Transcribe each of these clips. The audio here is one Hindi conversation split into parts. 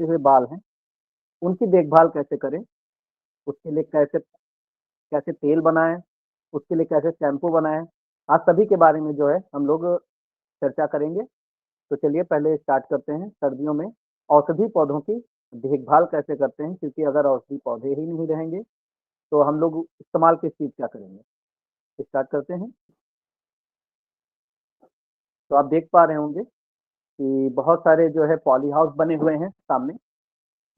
झड़ते हुए बाल हैं, उनकी देखभाल कैसे करें, उसके लिए कैसे कैसे तेल बनाएँ, उसके लिए कैसे शैम्पू बनाएँ, आज सभी के बारे में जो है हम लोग चर्चा करेंगे। तो चलिए पहले स्टार्ट करते हैं सर्दियों में औषधि पौधों की देखभाल कैसे करते हैं क्योंकि अगर औषधि पौधे ही नहीं रहेंगे, तो हम लोग इस्तेमाल किस चीज़ का करेंगे? स्टार्ट करते हैं। तो आप देख पा रहे होंगे कि बहुत सारे जो है पॉली हाउस बने हुए हैं सामने,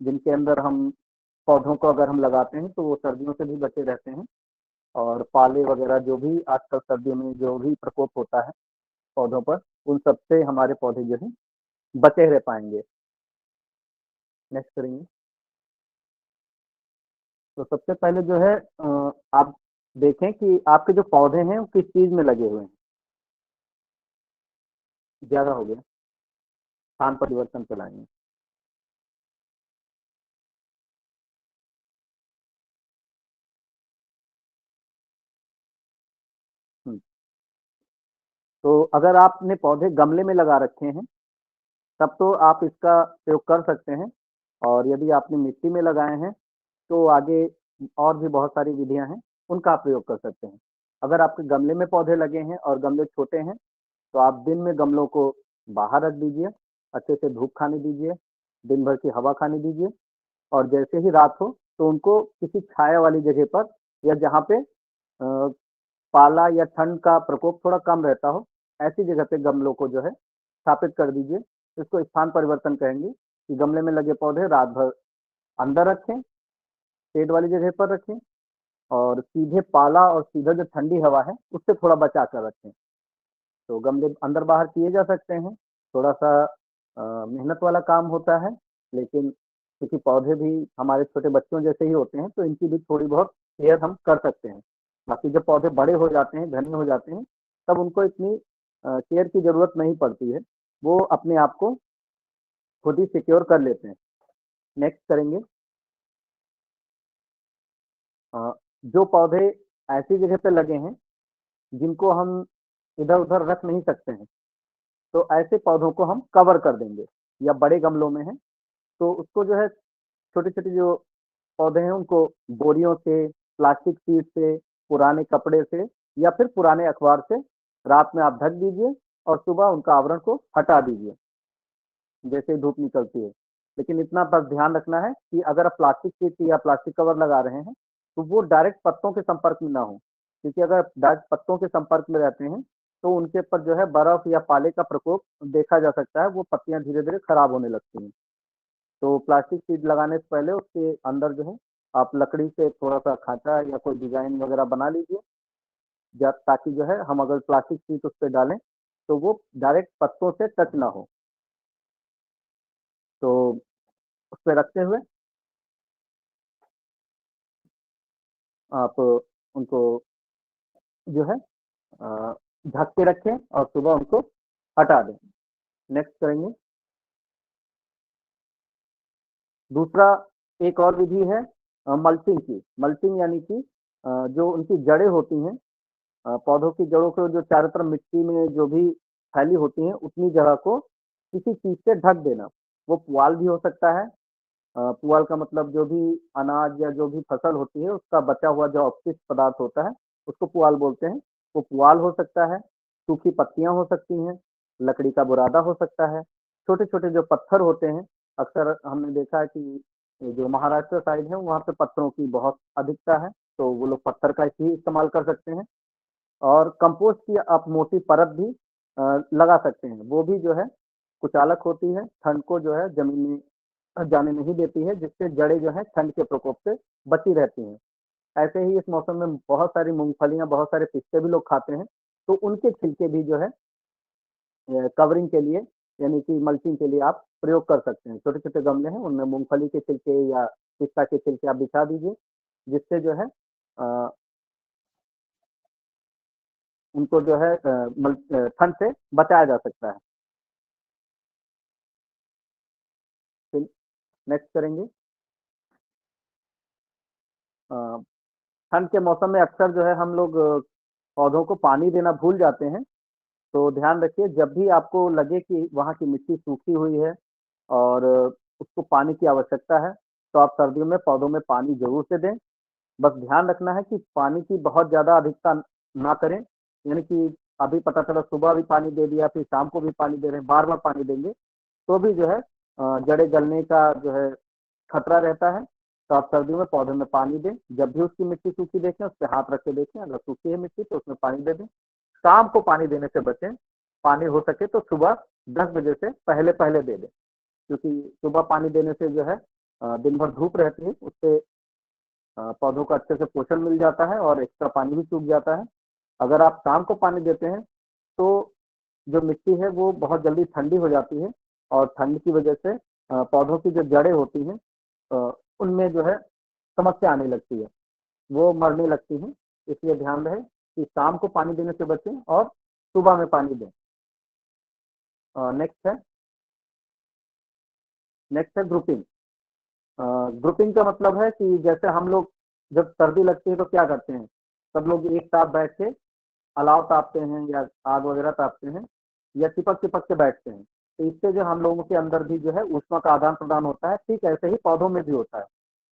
जिनके अंदर हम पौधों को अगर हम लगाते हैं तो वो सर्दियों से भी बचे रहते हैं और पाले वगैरह जो भी आजकल सर्दियों में जो भी प्रकोप होता है पौधों पर, उन सब से हमारे पौधे जो हैं बचे रह पाएँगे। नेक्स्ट करेंगे। तो सबसे पहले जो है आप देखें कि आपके जो पौधे हैं वो किस चीज़ में लगे हुए हैं। ज़्यादा हो गया, स्थान परिवर्तन चलाएँगे। हुँ, तो अगर आपने पौधे गमले में लगा रखे हैं, तब तो आप इसका प्रयोग कर सकते हैं और यदि आपने मिट्टी में लगाए हैं, तो आगे और भी बहुत सारी विधियाँ हैं, उनका आप प्रयोग कर सकते हैं। अगर आपके गमले में पौधे लगे हैं और गमले छोटे हैं, तो आप दिन में गमलों को बाहर रख दीजिए, अच्छे से धूप खाने दीजिए, दिन भर की हवा खाने दीजिए और जैसे ही रात हो, तो उनको किसी छाया वाली जगह पर या जहाँ पे पाला या ठंड का प्रकोप थोड़ा कम रहता हो, ऐसी जगह पे गमलों को जो है स्थापित कर दीजिए। इसको स्थान परिवर्तन कहेंगे कि गमले में लगे पौधे रात भर अंदर रखें, शेड वाली जगह पर रखें और सीधे पाला और सीधा जो ठंडी हवा है, उससे थोड़ा बचा कर रखें। तो गमले अंदर-बाहर किए जा सकते हैं, थोड़ा-सा मेहनत वाला काम होता है, लेकिन क्योंकि पौधे भी हमारे छोटे बच्चों जैसे ही होते हैं, तो इनकी भी थोड़ी बहुत केयर हम कर सकते हैं। बाकी जब पौधे बड़े हो जाते हैं, घने हो जाते हैं, तब उनको इतनी केयर की ज़रूरत नहीं पड़ती है, वो अपने आप को खुद ही सिक्योर कर लेते हैं। नेक्स्ट करेंगे। अ, जो पौधे ऐसी जगह पे लगे हैं, जिनको हम इधर-उधर रख नहीं सकते हैं, तो ऐसे पौधों को हम कवर कर देंगे या बड़े गमलों में हैं, तो उसको जो है छोटे-छोटे जो पौधे हैं उनको बोरियों से, प्लास्टिक शीट से, पुराने कपड़े से या फिर पुराने अखबार से रात में आप ढक दीजिए और सुबह उनका आवरण को हटा दीजिए, जैसे ही धूप निकलती है। लेकिन इतना बस ध्यान रखना है कि अगर आप प्लास्टिक शीट या प्लास्टिक कवर लगा रहे हैं, तो वो डायरेक्ट पत्तों के संपर्क में ना हो, क्योंकि अगर डायरेक्ट पत्तों के संपर्क में रहते हैं, तो उनके ऊपर जो है बर्फ या पाले का प्रकोप देखा जा सकता है, वो पत्तियाँ धीरे-धीरे खराब होने लगती हैं। तो प्लास्टिक शीट लगाने से पहले उसके अंदर जो है आप लकड़ी से थोड़ा-सा खाँचा या कोई डिज़ाइन वगैरह बना लीजिए, या ताकि जो है हम अगर प्लास्टिक शीट उस पे डालें, तो वो डायरेक्ट पत्तों से टच ना हो। तो उस पे रखते हुए आप उनको जो है अ, ढक के रखें और सुबह उनको हटा दें। नेक्स्ट करेंगे। दूसरा एक और विधि है मल्चिंग की। मल्चिंग यानी कि जो उनकी जड़ें होती हैं, पौधों की जड़ों को जो चारों तरफ मिट्टी में जो भी फैली होती हैं, उतनी जगह को किसी चीज़ से ढक देना। वो पुआल भी हो सकता है। पुआल का मतलब जो भी अनाज या जो भी फसल होती है, उसका बचा हुआ जो अपशिष्ट पदार्थ होता है, उसको पुआल बोलते हैं। वो पुआल हो सकता है, सूखी पत्तियाँ हो सकती हैं, लकड़ी का बुरादा हो सकता है, छोटे-छोटे जो पत्थर होते हैं, अक्सर हमने देखा है कि ये जो महाराष्ट्र साइड है, वहाँ पे पत्थरों की बहुत अधिकता है, तो वो लोग पत्थर का ही इस्तेमाल कर सकते हैं। और कंपोस्ट की आप मोटी परत भी लगा सकते हैं। वो भी जो है कुचालक होती है, ठंड को जो है ज़मीन में जाने नहीं देती है, जिससे जड़ें जो हैं ठंड के प्रकोप से बची रहती हैं। ऐसे ही इस मौसम में बहुत सारी मूँगफलियाँ, बहुत सारे पिस्ते भी लोग खाते हैं, तो उनके छिलके भी जो है कवरिंग के लिए यानी कि मल्चिंग के लिए आप प्रयोग कर सकते हैं। छोटे-छोटे गमले हैं, उनमें मूँगफली के छिलके या पिस्ता के छिलके आप बिछा दीजिए, जिससे जो है अ, उनको जो है ठंड से बचाया जा सकता है। फिर नेक्स्ट करेंगे। अ, ठंड के मौसम में अक्सर जो है हम लोग पौधों को पानी देना भूल जाते हैं, तो ध्यान रखिए जब भी आपको लगे कि वहाँ की मिट्टी सूखी हुई है और उसको पानी की आवश्यकता है, तो आप सर्दियों में पौधों में पानी ज़रूर से दें। बस ध्यान रखना है कि पानी की बहुत ज़्यादा अधिकता ना करें, यानी कि अभी पता चला सुबह भी पानी दे दिया, फिर शाम को भी पानी दे रहे हैं, बार-बार पानी देंगे, तो भी जो है जड़ें गलने का जो है खतरा रहता है। तो आप सर्दियों में पौधे में पानी दें, जब भी उसकी मिट्टी सूखी देखें, उस पे हाथ रख के देखें, अगर सूखी है मिट्टी तो उसमें पानी दे दें। शाम को पानी देने से बचें, पानी हो सके तो सुबह 10 बजे से पहले-पहले दे दें, क्योंकि सुबह पानी देने से जो है दिन भर धूप रहती है, उससे पौधों को अच्छे से पोषण मिल जाता है और एक्स्ट्रा पानी भी सूख जाता है। अगर आप शाम को पानी देते हैं, तो जो मिट्टी है वो बहुत जल्दी ठंडी हो जाती है और ठंड की वजह से पौधों की जो जड़ें होती हैं उनमें जो है समस्या आने लगती है, वो मरने लगती हैं। इसलिए ध्यान रहे कि शाम को पानी देने से बचें और सुबह में पानी दें। नेक्स्ट है ग्रुपिंग। ग्रुपिंग का मतलब है कि जैसे हम लोग जब सर्दी लगती है तो क्या करते हैं, सब लोग एक साथ बैठ के अलाव तापते हैं या आग वगैरह तापते हैं या चिपक-चिपक के बैठते हैं। तो इससे जो हम लोगों के अंदर भी जो है ऊष्मा का आदान-प्रदान होता है, ठीक ऐसे ही पौधों में भी होता है।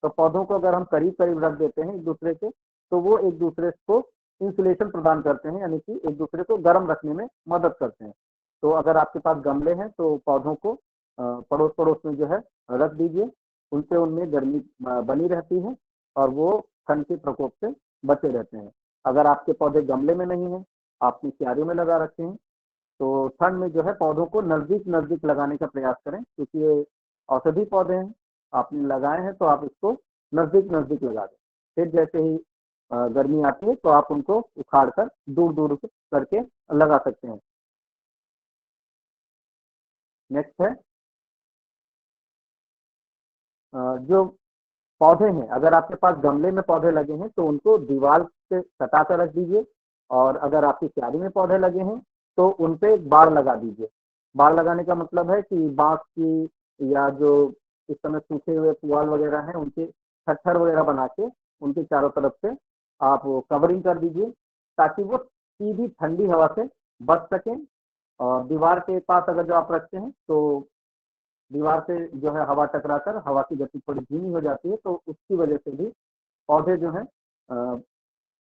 तो पौधों को अगर हम करीब-करीब रख देते हैं एक-दूसरे के, तो वो एक-दूसरे को इंसुलेशन प्रदान करते हैं, यानी कि एक-दूसरे को गर्म रखने में मदद करते हैं। तो अगर आपके पास गमले हैं तो पौधों को पड़ोस-पड़ोस में जो है रख दीजिए, उनसे उनमें गर्मी बनी रहती है और वो ठंड के प्रकोप से बचे रहते हैं। अगर आपके पौधे गमले में नहीं हैं, आपने क्यारियों में लगा रखे हैं, तो ठंड में जो है पौधों को नज़दीक-नज़दीक लगाने का प्रयास करें, क्योंकि ये औषधि पौधे हैं, आपने लगाए हैं तो आप इसको नज़दीक-नज़दीक लगा दें। फिर जैसे ही गर्मी आती है तो आप उनको उखाड़ कर दूर-दूर करके लगा सकते हैं। नेक्स्ट है जो पौधे हैं, अगर आपके पास गमले में पौधे लगे हैं तो उनको दीवार से सटा कर रख दीजिए और अगर आपकी क्यारी में पौधे लगे हैं तो उन पे बाड़ लगा दीजिए। बाड़ लगाने का मतलब है कि बाँस की या जो इस समय सूखे हुए पुआल वगैरह हैं उनके छप्पर वगैरह बना के उनके चारों तरफ से आप वो कवरिंग कर दीजिए, ताकि वो सीधी ठंडी हवा से बच सकें। और दीवार के पास अगर जो आप रखते हैं तो दीवार से जो है हवा टकराकर हवा की गति थोड़ी धीमी हो जाती है, तो उसकी वजह से भी पौधे जो हैं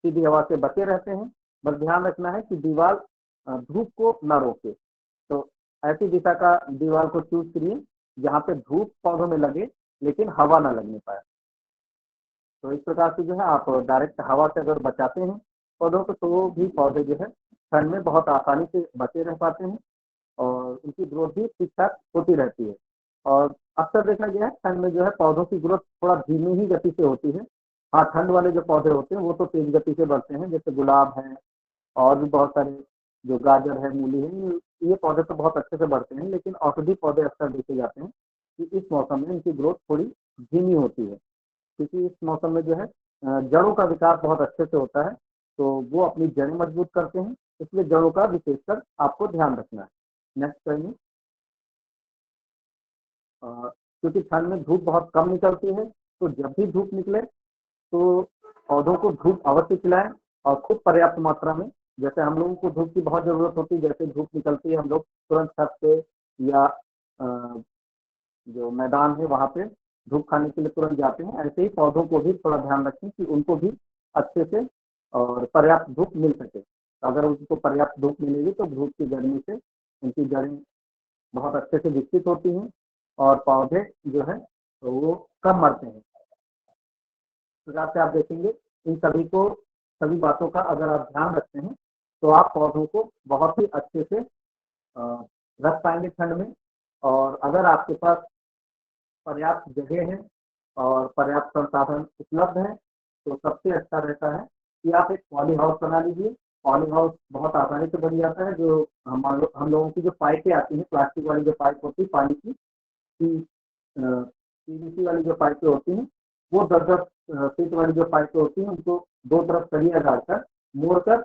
सीधी हवा से बचे रहते हैं। बस ध्यान रखना है कि दीवार धूप को ना रोके। तो ऐसी दिशा का दीवार को चूज़ करिए जहाँ पे धूप पौधों में लगे लेकिन हवा ना लगने पाए। तो इस प्रकार से जो है आप डायरेक्ट हवा से अगर बचाते हैं पौधों को, तो भी पौधे जो है ठंड में बहुत आसानी से बचे रह पाते हैं और उनकी ग्रोथ भी ठीक-ठाक होती रहती है। और अक्सर देखा गया है ठंड में जो है पौधों की ग्रोथ थोड़ा धीमी ही गति से होती है। हाँ, ठंड वाले जो पौधे होते हैं वो तो तेज़ गति से बढ़ते हैं, जैसे गुलाब है और भी बहुत सारे जो गाजर है, मूली है, ये पौधे तो बहुत अच्छे से बढ़ते हैं, लेकिन औषधि पौधे अक्सर देखे जाते हैं कि इस मौसम में इनकी ग्रोथ थोड़ी धीमी होती है, क्योंकि इस मौसम में जो है जड़ों का विकास बहुत अच्छे से होता है, तो वो अपनी जड़ें मजबूत करते हैं, इसलिए जड़ों का विशेषकर आपको ध्यान रखना है। नेक्स्ट कहिए। क्योंकि ठंड में धूप बहुत कम निकलती है, तो जब भी धूप निकले तो पौधों को धूप अवश्य खिलाएँ और खूब पर्याप्त मात्रा में। जैसे हम लोगों को धूप की बहुत ज़रूरत होती है, जैसे धूप निकलती है हम लोग तुरंत छत पे या जो मैदान है वहाँ पे धूप खाने के लिए तुरंत जाते हैं, ऐसे ही पौधों को भी थोड़ा ध्यान रखें कि उनको भी अच्छे से और पर्याप्त धूप मिल सके। अगर उनको पर्याप्त धूप मिलेगी तो धूप की गर्मी से उनकी जड़ें बहुत अच्छे से विकसित होती हैं और पौधे जो है तो वो कम मरते हैं। इस प्रकार से आप देखेंगे इन सभी बातों का अगर आप ध्यान रखते हैं, तो आप पौधों को बहुत ही अच्छे से रख पाएँगे ठंड में। और अगर आपके पास पर्याप्त जगह है और पर्याप्त संसाधन उपलब्ध हैं, तो सबसे अच्छा रहता है कि आप एक पॉली हाउस बना लीजिए। पॉली हाउस बहुत आसानी से बन जाता है, जो हम लोगों की जो पाइपें आती हैं, प्लास्टिक वाली जो पाइप होती है पानी की, पीवीसी वाली जो पाइपें होती हैं, वो 10-10 फीट वाली जो पाइपें होती हैं, उनको 2 तरफ सरिया डालकर, मोड़कर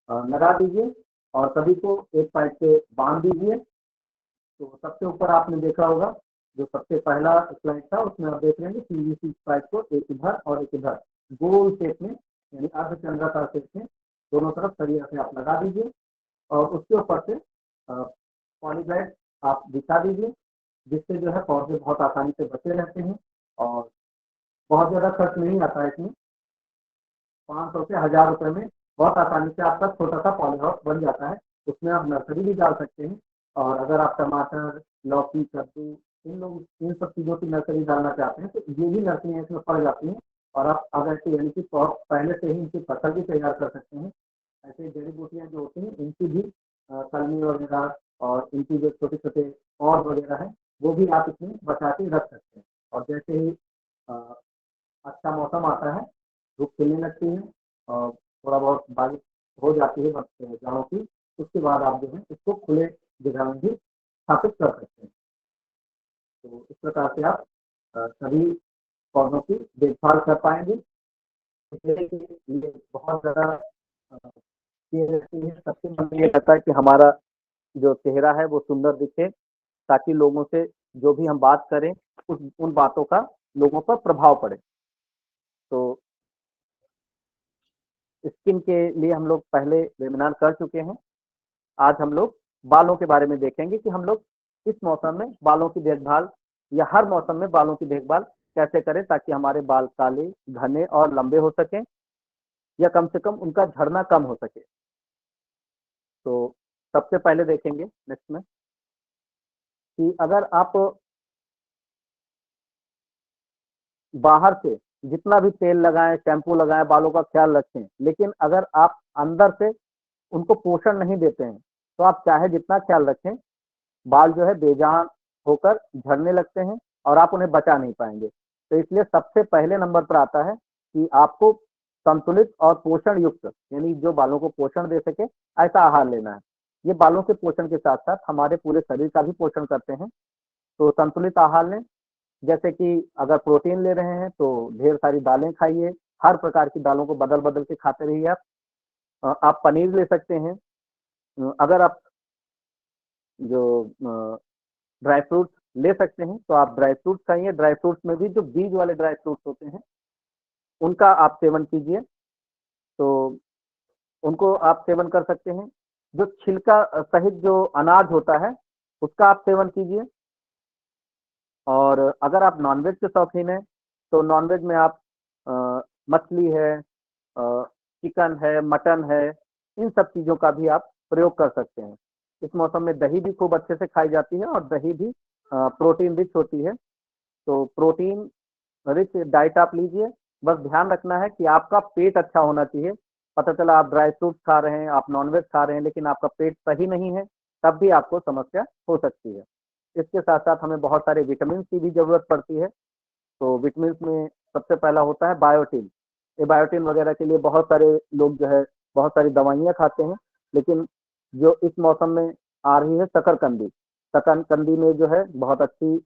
लगा दीजिए और सभी को एक पाइप से बाँध दीजिए। तो सबसे ऊपर आपने देखा होगा, जो सबसे पहला स्लाइड था, उसमें आप देख रहे हैं पीवीसी पाइप को एक इधर और एक इधर, गोल शेप में यानी अर्धचंद्राकार शेप में दोनों तरफ सरिया से आप लगा दीजिए और उसके ऊपर से पॉलीब्लैक आप बिछा दीजिए। जिससे जो है पौधे बहुत आसानी से बचे रहते हैं और बहुत ज़्यादा खर्च नहीं आता है इसमें। 500 से 1000 रुपए में बहुत आसानी से आपका छोटा-सा पॉली हाउस बन जाता है। उसमें आप नर्सरी भी डाल सकते हैं और अगर आप टमाटर, लौकी, कद्दू इन सब चीज़ों की नर्सरी डालना चाहते हैं, तो ये भी नर्सरियाँ इसमें पड़ जाती हैं और आप अगर से यानी कि पहले से ही इनकी फसल भी तैयार कर सकते हैं। ऐसे जड़ी-बूटियाँ जो होती हैं, इनकी भी कलमी वगैरह और इनकी जो छोटे-छोटे पौध वगैरह हैं, वो भी आप इसमें बचा के रख सकते हैं और जैसे ही अ, अच्छा मौसम आता है, धूप खिलने लगती है और थोड़ा बहुत बारिश हो जाती है जाड़ों की, उसके बाद आप जो है इसको खुले जगह में भी स्थापित कर सकते हैं। तो इस प्रकार से आप सभी पौधों की देखभाल कर पाएँगे। इसके लिए बहुत ज़्यादा केयर रहती है। सबसे मन में ये रहता है कि हमारा जो चेहरा है वो सुंदर दिखे, ताकि लोगों से जो भी हम बात करें, उस उन बातों का लोगों पर प्रभाव पड़े। तो स्किन के लिए हम लोग पहले वेबिनार कर चुके हैं। आज हम लोग बालों के बारे में देखेंगे कि हम लोग इस मौसम में बालों की देखभाल या हर मौसम में बालों की देखभाल कैसे करें ताकि हमारे बाल काले, घने और लंबे हो सकें या कम से कम उनका झड़ना कम हो सके। तो सबसे पहले देखेंगे नेक्स्ट में कि अगर आप बाहर से जितना भी तेल लगाएँ, शैम्पू लगाएँ, बालों का ख्याल रखें, लेकिन अगर आप अंदर से उनको पोषण नहीं देते हैं, तो आप चाहे जितना ख्याल रखें, बाल जो है बेजान होकर झड़ने लगते हैं और आप उन्हें बचा नहीं पाएँगे। तो इसलिए सबसे पहले नंबर पर आता है कि आपको संतुलित और पोषण युक्त यानी जो बालों को पोषण दे सके, ऐसा आहार लेना है। ये बालों के पोषण के साथ-साथ हमारे पूरे शरीर का भी पोषण करते हैं। तो संतुलित आहार लें, जैसे कि अगर प्रोटीन ले रहे हैं, तो ढेर सारी दालें खाइए, हर प्रकार की दालों को बदल-बदल के खाते रहिए आप। आप पनीर ले सकते हैं। अगर आप जो ड्राई फ्रूट्स ले सकते हैं, तो आप ड्राई फ्रूट्स खाइए। ड्राई फ्रूट्स में भी जो बीज वाले ड्राई फ्रूट्स होते हैं, उनका आप सेवन कीजिए, तो उनको आप सेवन कर सकते हैं। जो छिलका सहित जो अनाज होता है, उसका आप सेवन कीजिए और अगर आप नॉन-वेज के शौकीन हैं, तो नॉन-वेज में आप मछली है चिकन है, मटन है, इन सब चीज़ों का भी आप प्रयोग कर सकते हैं। इस मौसम में दही भी खूब अच्छे से खाई जाती है और दही भी प्रोटीन रिच होती है। तो प्रोटीन रिच डाइट आप लीजिए, बस ध्यान रखना है कि आपका पेट अच्छा होना चाहिए। पता चला आप ड्राई फ्रूट्स खा रहे हैं, आप नॉन-वेज खा रहे हैं, लेकिन आपका पेट सही नहीं है, तब भी आपको समस्या हो सकती है। इसके साथ-साथ हमें बहुत सारे विटामिन्स की भी ज़रूरत पड़ती है। तो विटामिन्स में सबसे पहला होता है बायोटिन। ये बायोटिन वगैरह के लिए बहुत सारे लोग जो है बहुत सारी दवाइयाँ खाते हैं, लेकिन जो इस मौसम में आ रही है शकरकंदी, शकरकंदी में जो है बहुत अच्छी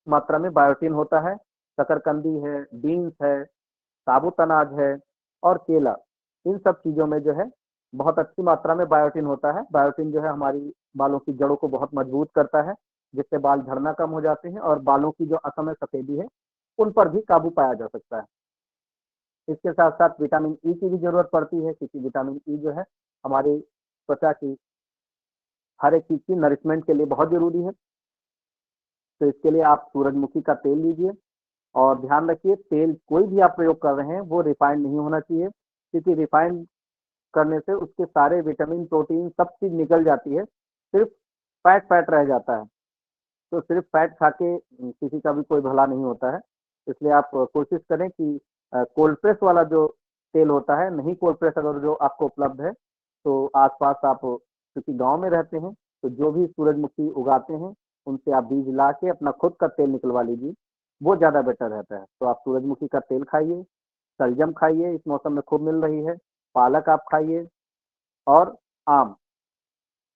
मात्रा में बायोटिन होता है। शकरकंदी है, बीन्स है, साबुत अनाज है और केला, इन सब चीज़ों में जो है बहुत अच्छी मात्रा में बायोटिन होता है। बायोटिन जो है हमारी बालों की जड़ों को बहुत मजबूत करता है, जिससे बाल झड़ना कम हो जाते हैं और बालों की जो असमय सफेदी है, उन पर भी काबू पाया जा सकता है। इसके साथ-साथ विटामिन ई की भी ज़रूरत पड़ती है क्योंकि विटामिन ई जो है हमारी त्वचा की हर एक चीज़ की नरिशमेंट के लिए बहुत ज़रूरी है। तो इसके लिए आप सूरजमुखी का तेल लीजिए और ध्यान रखिए तेल कोई भी आप प्रयोग कर रहे हैं वो रिफाइंड नहीं होना चाहिए, क्योंकि रिफाइंड करने से उसके सारे विटामिन, प्रोटीन सब चीज़ निकल जाती है, सिर्फ़ फैट रह जाता है। तो सिर्फ़ फैट खा के किसी का भी कोई भला नहीं होता है। इसलिए आप कोशिश करें कि कोल्ड प्रेस वाला जो तेल होता है, नहीं कोल्ड प्रेस अगर जो आपको उपलब्ध है, तो आस-पास आप क्योंकि गाँव में रहते हैं, तो जो भी सूरजमुखी उगाते हैं, उनसे आप बीज ला के अपना खुद का तेल निकलवा लीजिए, वो ज़्यादा बेटर रहता है। तो आप सूरजमुखी का तेल खाइए, शलजम खाइए, इस मौसम में खूब मिल रही है, पालक आप खाइए और आम।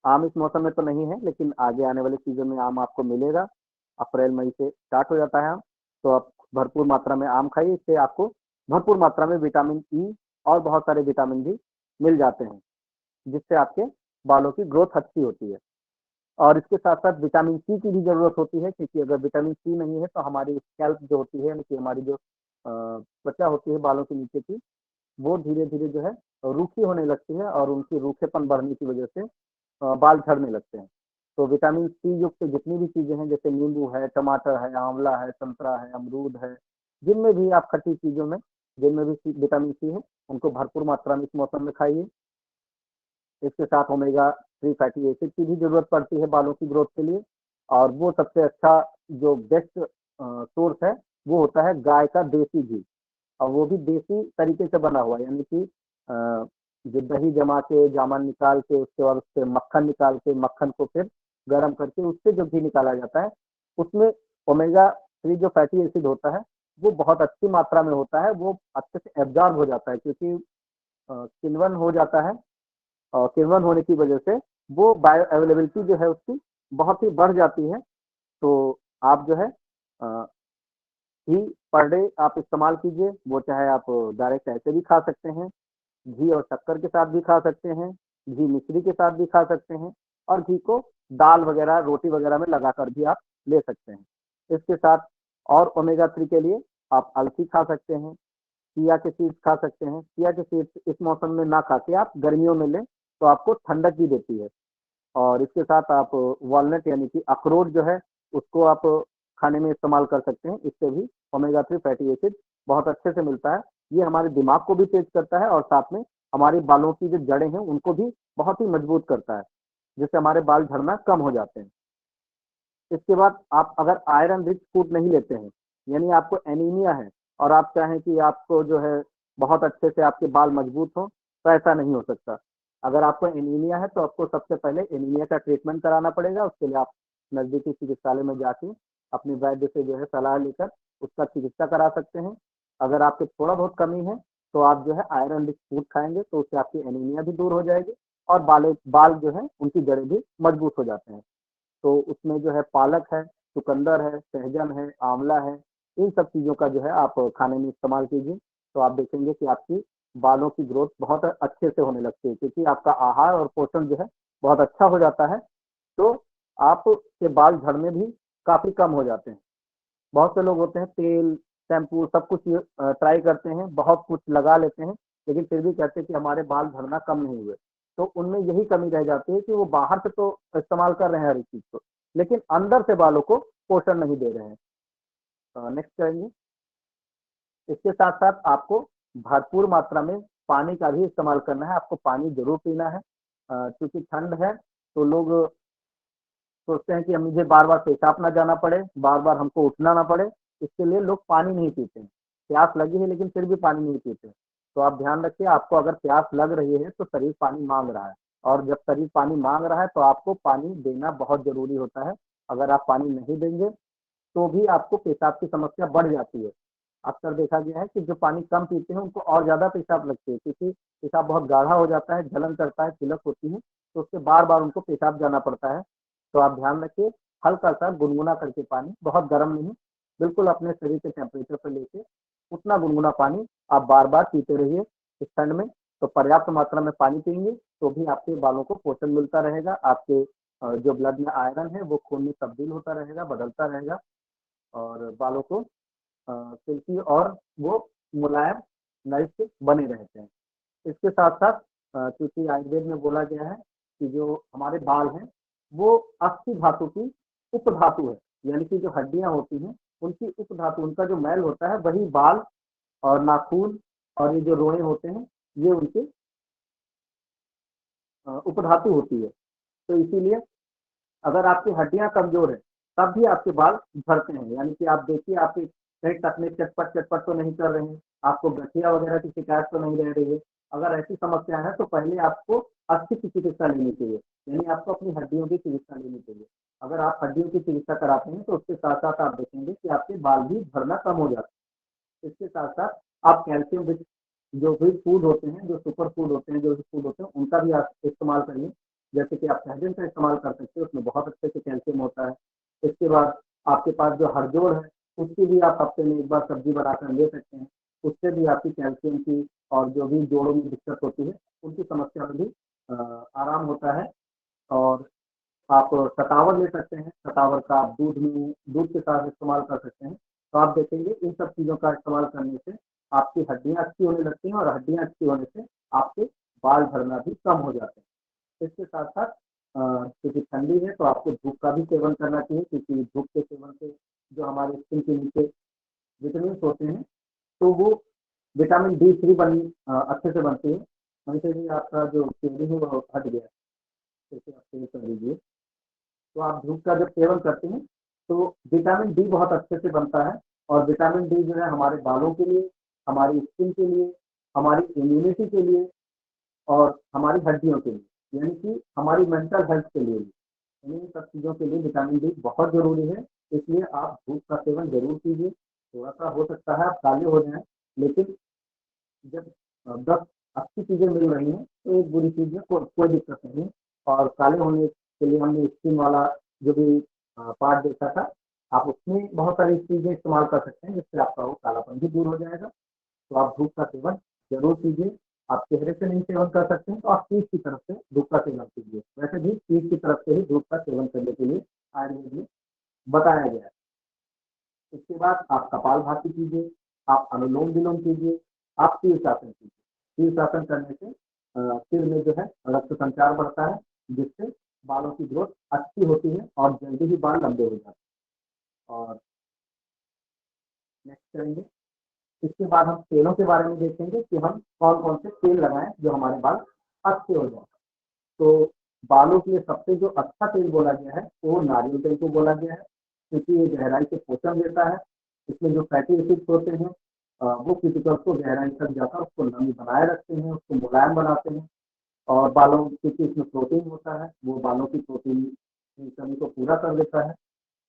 आम इस मौसम में तो नहीं है, लेकिन आगे आने वाले सीज़न में आम आपको मिलेगा। अप्रैल मई से स्टार्ट हो जाता है आम, तो आप भरपूर मात्रा में आम खाइए, इससे आपको भरपूर मात्रा में विटामिन ई और बहुत सारे विटामिन भी मिल जाते हैं, जिससे आपके बालों की ग्रोथ अच्छी होती है। और इसके साथ-साथ विटामिन सी की भी ज़रूरत होती है क्योंकि अगर विटामिन सी नहीं है, तो हमारी स्कैल्प जो होती है, यानी कि हमारी जो त्वचा होती है बालों के नीचे की, वो धीरे-धीरे जो है रूखी होने लगती है और उनकी रूखेपन बढ़ने की वजह से बाल झड़ने लगते हैं। तो विटामिन सी युक्त जितनी भी चीज़ें हैं, जैसे नींबू है, टमाटर है, आंवला है, संतरा है, अमरूद है, जिनमें भी आप खट्टी चीज़ों में जिनमें भी विटामिन सी है, उनको भरपूर मात्रा में इस मौसम में खाइए। इसके साथ ओमेगा 3 फैटी एसिड की भी ज़रूरत पड़ती है बालों की ग्रोथ के लिए, और वो सबसे अच्छा जो बेस्ट सोर्स है, वो होता है गाय का देसी घी। और वो भी देसी तरीके से बना हुआ, यानी कि जो दही जमा के, जामन निकाल के, उसके बाद उससे मक्खन निकाल के, मक्खन को फिर गरम करके उससे जो घी निकाला जाता है, उसमें ओमेगा 3 जो फैटी एसिड होता है, वो बहुत अच्छी मात्रा में होता है, वो अच्छे से एब्ज़ॉर्ब हो जाता है, क्योंकि किण्वन हो जाता है, और किण्वन होने की वजह से वो बायो अवेलेबिलिटी जो है उसकी बहुत ही बढ़ जाती है। तो आप जो है अ, घी पर डे आप इस्तेमाल कीजिए, वो चाहे आप डायरेक्ट ऐसे भी खा सकते हैं, घी और शक्कर के साथ भी खा सकते हैं, घी मिश्री के साथ भी खा सकते हैं, और घी को दाल वगैरह, रोटी वगैरह में लगाकर भी आप ले सकते हैं। इसके साथ और ओमेगा 3 के लिए आप अलसी खा सकते हैं, चिया के सीड्स खा सकते हैं। चिया के सीड्स इस मौसम में ना खा के आप गर्मियों में लें, तो आपको ठंडक भी देती है। और इसके साथ आप वॉलनट यानी कि अखरोट जो है, उसको आप खाने में इस्तेमाल कर सकते हैं। इससे भी ओमेगा 3 फैटी एसिड बहुत अच्छे से मिलता है। ये हमारे दिमाग को भी तेज करता है, और साथ में हमारे बालों की जो जड़ें हैं, उनको भी बहुत ही मजबूत करता है, जिससे हमारे बाल झड़ना कम हो जाते हैं। इसके बाद आप अगर आयरन रिच फूड नहीं लेते हैं, यानी आपको एनीमिया है, और आप चाहें कि आपको जो है बहुत अच्छे से आपके बाल मजबूत हों, तो ऐसा नहीं हो सकता। अगर आपको एनीमिया है, तो आपको सबसे पहले एनीमिया का ट्रीटमेंट कराना पड़ेगा। उसके लिए आप नज़दीकी चिकित्सालय में जाके अपने वैद्य से जो है सलाह लेकर उसका चिकित्सा करा सकते हैं। अगर आपको थोड़ा बहुत कमी है, तो आप जो है आयरन रिच फूड खाएँगे, तो उससे आपकी एनीमिया भी दूर हो जाएगी, और बाल जो हैं उनकी जड़ें भी मजबूत हो जाते हैं। तो उसमें जो है पालक है, चुकंदर है, सहजन है, आंवला है, इन सब चीज़ों का जो है आप खाने में इस्तेमाल कीजिए, तो आप देखेंगे कि आपकी बालों की ग्रोथ बहुत अच्छे से होने लगती है, क्योंकि आपका आहार और पोषण जो है बहुत अच्छा हो जाता है, तो आपके बाल झड़ने भी काफ़ी कम हो जाते हैं। बहुत से लोग होते हैं तेल, शैम्पू सब कुछ ट्राई करते हैं, बहुत कुछ लगा लेते हैं, लेकिन फिर भी कहते हैं कि हमारे बाल झड़ना कम नहीं हुए। तो उनमें यही कमी रह जाती है कि वो बाहर से तो इस्तेमाल कर रहे हैं हर एक चीज़ को, लेकिन अंदर से बालों को पोषण नहीं दे रहे हैं। नेक्स्ट करेंगे। इसके साथ-साथ आपको भरपूर मात्रा में पानी का भी इस्तेमाल करना है, आपको पानी ज़रूर पीना है। क्योंकि ठंड है, तो लोग सोचते हैं कि अब मुझे बार-बार पेशाब ना जाना पड़े, बार-बार हमको उठना ना पड़े, इसके लिए लोग पानी नहीं पीते हैं। प्यास लगी है लेकिन फिर भी पानी नहीं पीते। तो आप ध्यान रखिए, आपको अगर प्यास लग रही है तो शरीर पानी माँग रहा है, और जब शरीर पानी माँग रहा है तो आपको पानी देना बहुत ज़रूरी होता है। अगर आप पानी नहीं देंगे, तो भी आपको पेशाब की समस्या बढ़ जाती है। अक्सर देखा गया है कि जो पानी कम पीते हैं उनको और ज़्यादा पेशाब लगती है, क्योंकि पेशाब बहुत गाढ़ा हो जाता है, जलन करता है, किलक होती है, तो उससे बार-बार उनको पेशाब जाना पड़ता है। तो आप ध्यान रखिए, हल्का-सा गुनगुना करके पानी, बहुत गर्म नहीं, बिल्कुल अपने शरीर के टेम्परेचर पे लेके उतना गुनगुना पानी आप बार-बार पीते रहिए इस ठंड में। तो पर्याप्त मात्रा में पानी पिएँगे, तो भी आपके बालों को पोषण मिलता रहेगा, आपके जो ब्लड में आयरन है वो खून में तब्दील होता रहेगा, बदलता रहेगा, और बालों को सिल्की और वो मुलायम नरिश बने रहते हैं। इसके साथ-साथ चूँकि आयुर्वेद में बोला गया है कि जो हमारे बाल हैं, वो अस्थि धातु की उपधातु है। यानी कि जो हड्डियाँ होती हैं, उनकी उपधातु, उनका जो मैल होता है, वही बाल और नाखून और ये जो रोएँ होते हैं, ये उनकी उपधातु होती है। तो इसीलिए अगर आपकी हड्डियाँ कमज़ोर हैं, तब भी आपके बाल झड़ते हैं। यानी कि आप देखिए, आपके कहीं टक में चटपट-चटपट तो नहीं कर रहे हैं, आपको गठिया वगैरह की शिकायत तो नहीं रह रही है। अगर ऐसी समस्या है, तो पहले आपको अस्थि की चिकित्सा लेनी चाहिए, यानी आपको अपनी हड्डियों की चिकित्सा लेनी चाहिए। अगर आप हड्डियों की चिकित्सा कराते हैं, तो उसके साथ-साथ आप देखेंगे कि आपके बाल भी झड़ना कम हो जाता है। इसके साथ-साथ आप कैल्शियम रिच जो भी फूड होते हैं, जो सुपर फूड होते हैं, जो भी फूड होते हैं, उनका भी आप इस्तेमाल करिए। जैसे कि आप सहजन का इस्तेमाल कर सकते हो, उसमें बहुत अच्छे से कैल्शियम होता है। इसके बाद आपके पास जो हरजोड़ है, उसकी भी आप हफ्ते में 1 बार सब्ज़ी बनाकर ले सकते हैं। उससे भी आपकी कैल्शियम की और जो भी जोड़ों में दिक्कत होती है, उनकी समस्या में भी आराम होता है। और आप शतावर ले सकते हैं, शतावर का आप दूध के साथ इस्तेमाल कर सकते हैं। तो आप देखेंगे इन सब चीज़ों का इस्तेमाल करने से आपकी हड्डियाँ अच्छी होने लगती हैं, और हड्डियाँ अच्छी होने से आपके बाल झड़ना भी कम हो जाते हैं। इसके साथ-साथ क्योंकि ठंडी है तो आपको धूप का भी सेवन करना चाहिए, क्योंकि धूप के सेवन से जो हमारे स्किन के नीचे विटामिन होते हैं, तो वो विटामिन D3 अच्छे से बनती है। वहीं से भी आपका जो चेहरे है वो हट गया, जैसे आप सेव कर लीजिए। तो आप धूप का जब सेवन करते हैं तो विटामिन डी बहुत अच्छे से बनता है, और विटामिन डी जो है हमारे बालों के लिए, हमारी स्किन के लिए, हमारी इम्यूनिटी के लिए और हमारी हड्डियों के लिए, यानी कि हमारी मेंटल हेल्थ के लिए भी, इन सब चीज़ों के लिए विटामिन डी बहुत ज़रूरी है। इसलिए आप धूप का सेवन ज़रूर कीजिए। थोड़ा-सा हो सकता है आप काले हो जाएँ, लेकिन जब 10 अच्छी चीज़ें मिल रही हैं, तो एक बुरी चीज़ में कोई दिक्कत नहीं है। और काले होने के लिए हमने स्किन वाला जो भी पार्ट देखा था, आप उसमें बहुत सारी चीज़ें इस्तेमाल कर सकते हैं, जिससे आपका वो कालापन भी दूर हो जाएगा। तो आप धूप का सेवन ज़रूर कीजिए। आप चेहरे से नहीं सेवन कर सकते हैं, तो आप पीठ की तरफ से धूप का सेवन कीजिए। वैसे भी पीठ की तरफ से ही धूप का सेवन करने के लिए आयुर्वेद में बताया गया है। इसके बाद आप कपालभाति कीजिए, आप अनुलोम-विलोम कीजिए, आप शीर्षासन कीजिए। शीर्षासन करने से सिर में जो है रक्त संचार बढ़ता है, जिससे बालों की ग्रोथ अच्छी होती है और जल्दी ही बाल लंबे हो जाते हैं। और नेक्स्ट करेंगे, इसके बाद हम तेलों के बारे में देखेंगे कि हम कौन-कौन से तेल लगाएँ जो हमारे बाल अच्छे हो जाएँ। तो बालों के लिए सबसे जो अच्छा तेल बोला गया है, वो नारियल तेल को बोला गया है, क्योंकि ये गहराई से पोषण देता है। इसमें जो फैटी एसिड्स होते हैं वो क्यूटिकल्स को गहराई तक जाकर उसको नमी बनाए रखते हैं, उसको मुलायम बनाते हैं। और बालों, क्योंकि इसमें प्रोटीन होता है, वो बालों की प्रोटीन की कमी को पूरा कर देता है।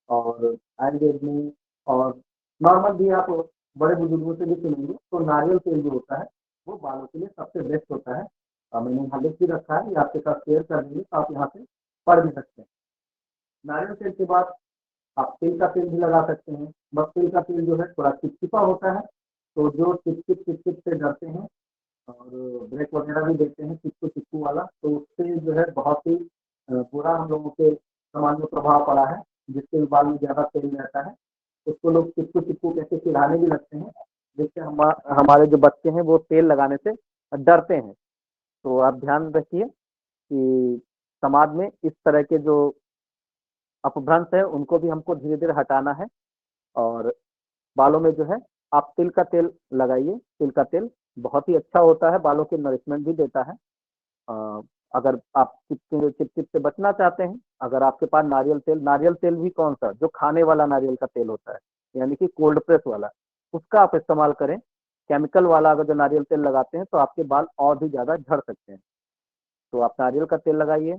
और आयुर्वेद में और नॉर्मल भी आप बड़े बुजुर्गों से भी सुनेंगे, तो नारियल तेल जो होता है, वो बालों के लिए सबसे बेस्ट होता है। मैंने यहाँ लिख भी रखा है, ये आपके साथ शेयर कर देंगे, तो आप यहाँ से पढ़ भी सकते हैं। नारियल तेल के बाद आप तिल का तेल भी लगा सकते हैं, बस तिल का तेल जो है थोड़ा चिपचिपा होता है, तो जो चिपचिप से डरते हैं और ब्रेक वगैरह भी देते हैं चिपकू वाला, तो उससे जो है बहुत ही बुरा हम लोगों के समाज में प्रभाव पड़ा है, जिसके बाल में ज़्यादा तेल रहता है, उसको लोग चिपकू कह के चिढ़ाने भी लगते हैं, जिससे हमारे जो बच्चे हैं वो तेल लगाने से डरते हैं। तो आप ध्यान रखिए कि समाज में इस तरह के जो अपभ्रंश है, उनको भी हमको धीरे-धीरे हटाना है। और बालों में जो है आप तिल का तेल लगाइए, तिल का तेल बहुत ही अच्छा होता है, बालों की नरिशमेंट भी देता है। अ, अगर आप चिप-चिप से बचना चाहते हैं, अगर आपके पास नारियल तेल भी कौन-सा, जो खाने वाला नारियल का तेल होता है, यानी कि कोल्ड प्रेस वाला, उसका आप इस्तेमाल करें। केमिकल वाला अगर जो नारियल तेल लगाते हैं, तो आपके बाल और भी ज़्यादा झड़ सकते हैं। तो आप नारियल का तेल लगाइए,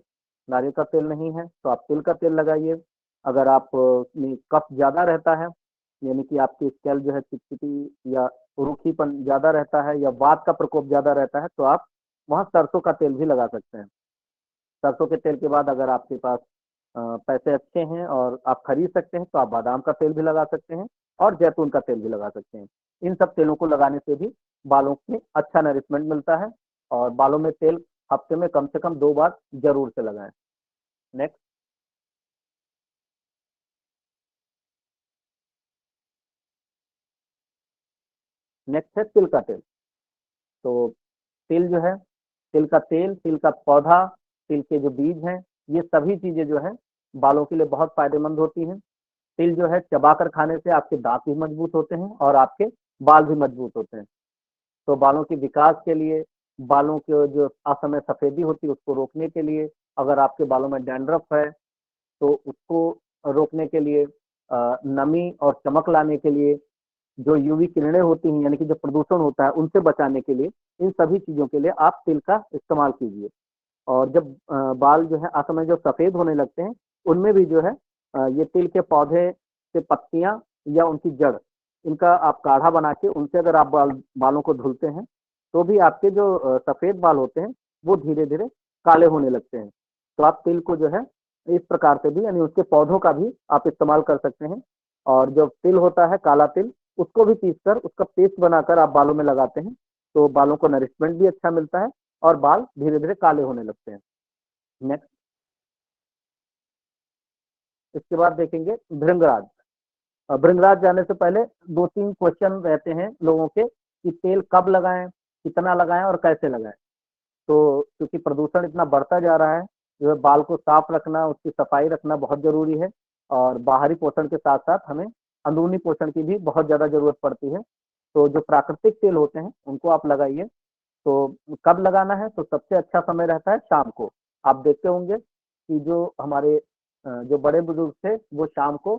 नारियल का तेल नहीं है, तो आप तिल का तेल लगाइए। अगर आप में कफ ज़्यादा रहता है, यानी कि आपकी स्कैल्प जो है चिपचिपी या रूखीपन ज़्यादा रहता है या वात का प्रकोप ज़्यादा रहता है, तो आप वहाँ सरसों का तेल भी लगा सकते हैं। सरसों के तेल के बाद अगर आपके पास पैसे अच्छे हैं और आप खरीद सकते हैं, तो आप बादाम का तेल भी लगा सकते हैं और जैतून का तेल भी लगा सकते हैं। इन सब तेलों को लगाने से भी बालों में अच्छा नरिशमेंट मिलता है। और बालों में तेल हफ्ते में कम से कम 2 बार ज़रूर से लगाएँ। नेक्स्ट। नेक्स्ट है तिल का तेल। तो तिल जो है, तिल का तेल, तिल का पौधा, तिल के जो बीज हैं, ये सभी चीज़ें जो हैं, बालों के लिए बहुत फ़ायदेमंद होती हैं। तिल जो है चबाकर खाने से आपके दाँत भी मजबूत होते हैं और आपके बाल भी मजबूत होते हैं। तो बालों के विकास के लिए, बालों के जो असमय सफ़ेदी होती है उसको रोकने के लिए, अगर आपके बालों में डैंड्रफ है तो उसको रोकने के लिए, नमी और चमक लाने के लिए, जो यूवी किरणें होती हैं यानी कि जो प्रदूषण होता है उनसे बचाने के लिए, इन सभी चीज़ों के लिए आप तिल का इस्तेमाल कीजिए। और जब बाल जो है असमय जो सफ़ेद होने लगते हैं, उनमें भी जो है ये तिल के पौधे से पत्तियाँ या उनकी जड़, इनका आप काढ़ा बना के उनसे अगर आप बालों को धुलते हैं, तो भी आपके जो सफ़ेद बाल होते हैं, वो धीरे-धीरे काले होने लगते हैं। तो आप तिल को जो है इस प्रकार से भी, यानी उसके पौधों का भी आप इस्तेमाल कर सकते हैं। और जो तिल होता है, काला तिल, उसको भी पीसकर उसका पेस्ट बनाकर आप बालों में लगाते हैं, तो बालों को नरिशमेंट भी अच्छा मिलता है और बाल धीरे-धीरे काले होने लगते हैं। नेक्स्ट। इसके बाद देखेंगे भृंगराज। भृंगराज जाने से पहले 2-3 क्वेश्चन रहते हैं लोगों के कि तेल कब लगाएँ, कितना लगाएँ और कैसे लगाएँ? तो क्योंकि प्रदूषण इतना बढ़ता जा रहा है, जो है बाल को साफ रखना, उसकी सफाई रखना बहुत ज़रूरी है और बाहरी पोषण के साथ-साथ हमें अंदरूनी पोषण की भी बहुत ज़्यादा ज़रूरत पड़ती है। तो जो प्राकृतिक तेल होते हैं, उनको आप लगाइए। तो कब लगाना है? तो सबसे अच्छा समय रहता है शाम को। आप देखते होंगे कि जो हमारे जो बड़े-बुजुर्ग थे, वो शाम को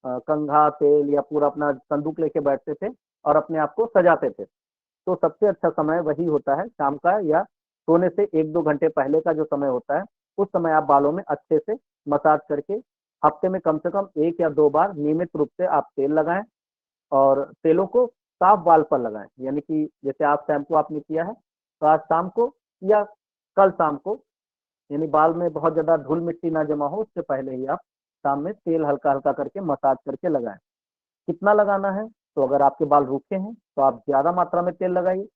कंघा, तेल या पूरा अपना संदूक लेके बैठते थे और अपने आप को सजाते थे। तो सबसे अच्छा समय वही होता है शाम का या सोने से 1-2 घंटे पहले का जो समय होता है, उस समय आप बालों में अच्छे से मसाज करके हफ्ते में कम से कम 1 या 2 बार नियमित रूप से आप तेल लगाएँ और तेलों को साफ बाल पर लगाएँ। यानी कि जैसे आप शैम्पू आपने किया है, तो आज शाम को या कल शाम को यानी बाल में बहुत ज़्यादा धूल-मिट्टी ना जमा हो, उससे पहले ही आप शाम में तेल हल्का-हल्का करके मसाज करके लगाएँ। कितना लगाना है? तो अगर आपके बाल रूखे हैं, तो आप ज़्यादा मात्रा में तेल लगाइए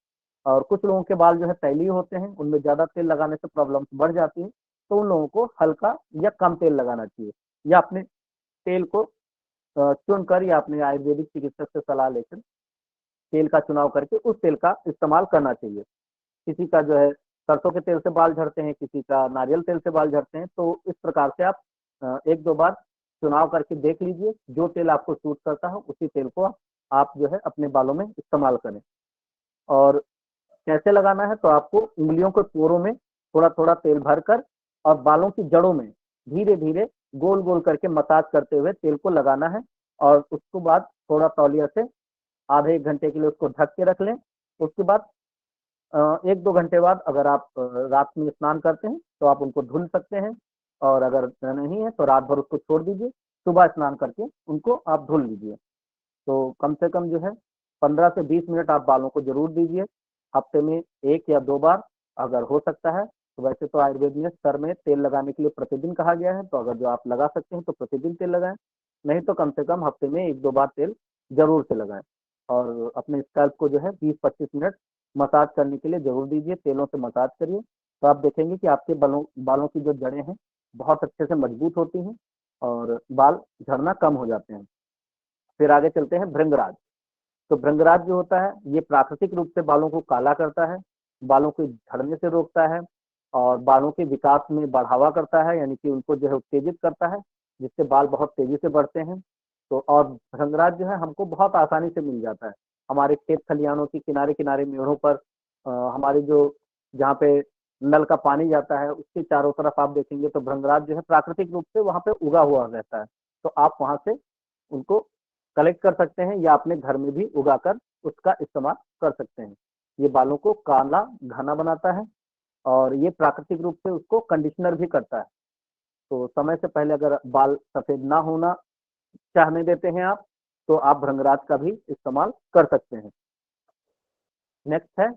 और कुछ लोगों के बाल जो है तैलीय होते हैं, उनमें ज़्यादा तेल लगाने से प्रॉब्लम्स बढ़ जाती है, तो उन लोगों को हल्का या कम तेल लगाना चाहिए या अपने तेल को चुनकर या अपने आयुर्वेदिक चिकित्सक से सलाह लेकर तेल का चुनाव करके उस तेल का इस्तेमाल करना चाहिए। किसी का जो है सरसों के तेल से बाल झड़ते हैं, किसी का नारियल तेल से बाल झड़ते हैं, तो इस प्रकार से आप 1-2 बार चुनाव करके देख लीजिए, जो तेल आपको सूट करता हो, उसी तेल को आप जो है अपने बालों में इस्तेमाल करें। और कैसे लगाना है? तो आपको उँगलियों के पोरों में थोड़ा-थोड़ा तेल भरकर और बालों की जड़ों में धीरे-धीरे, गोल-गोल करके मसाज करते हुए तेल को लगाना है और उसके बाद थोड़ा तौलिया से आधे 1 घंटे के लिए उसको ढक के रख लें। उसके बाद 1-2 घंटे बाद अगर आप रात में स्नान करते हैं, तो आप उनको धुल सकते हैं और अगर नहीं है, तो रात भर उसको छोड़ दीजिए। सुबह स्नान करके उनको आप धुल लीजिए। तो कम से कम जो है 15 से 20 मिनट आप बालों को ज़रूर दीजिए। हफ्ते में 1 या 2 बार अगर हो सकता है, तो वैसे तो आयुर्वेद में सर में तेल लगाने के लिए प्रतिदिन कहा गया है, तो अगर जो आप लगा सकते हैं तो प्रतिदिन तेल लगाएँ, नहीं तो कम से कम हफ्ते में 1-2 बार तेल ज़रूर से लगाएँ। और अपने स्कैल्प को जो है 20-25 मिनट मसाज करने के लिए ज़रूर दीजिए, तेलों से मसाज करिए, तो आप देखेंगे कि आपके बालों बालों की जो जड़ें हैं, बहुत अच्छे से मजबूत होती हैं और बाल झड़ना कम हो जाते हैं। फिर आगे चलते हैं भृंगराज। तो भृंगराज जो होता है, ये प्राकृतिक रूप से बालों को काला करता है, बालों को झड़ने से रोकता है और बालों के विकास में बढ़ावा करता है, यानी कि उनको जो है उत्तेजित करता है, जिससे बाल बहुत तेज़ी से बढ़ते हैं। तो और भृंगराज जो है हमको बहुत आसानी से मिल जाता है। हमारे खेत खलिहानों के किनारे-किनारे मेढ़ों पर हमारे जो जहाँ पे नल का पानी जाता है, उसके चारों तरफ आप देखेंगे तो भृंगराज जो है प्राकृतिक रूप से वहाँ पे उगा हुआ रहता है। तो आप वहाँ से उनको कलेक्ट कर सकते हैं या अपने घर में भी उगाकर उसका इस्तेमाल कर सकते हैं। ये बालों को काला, घना बनाता है और ये प्राकृतिक रूप से उसको कंडीशनर भी करता है। तो समय से पहले अगर बाल सफ़ेद ना होना चाहने देते हैं आप, तो आप भृंगराज का भी इस्तेमाल कर सकते हैं। नेक्स्ट है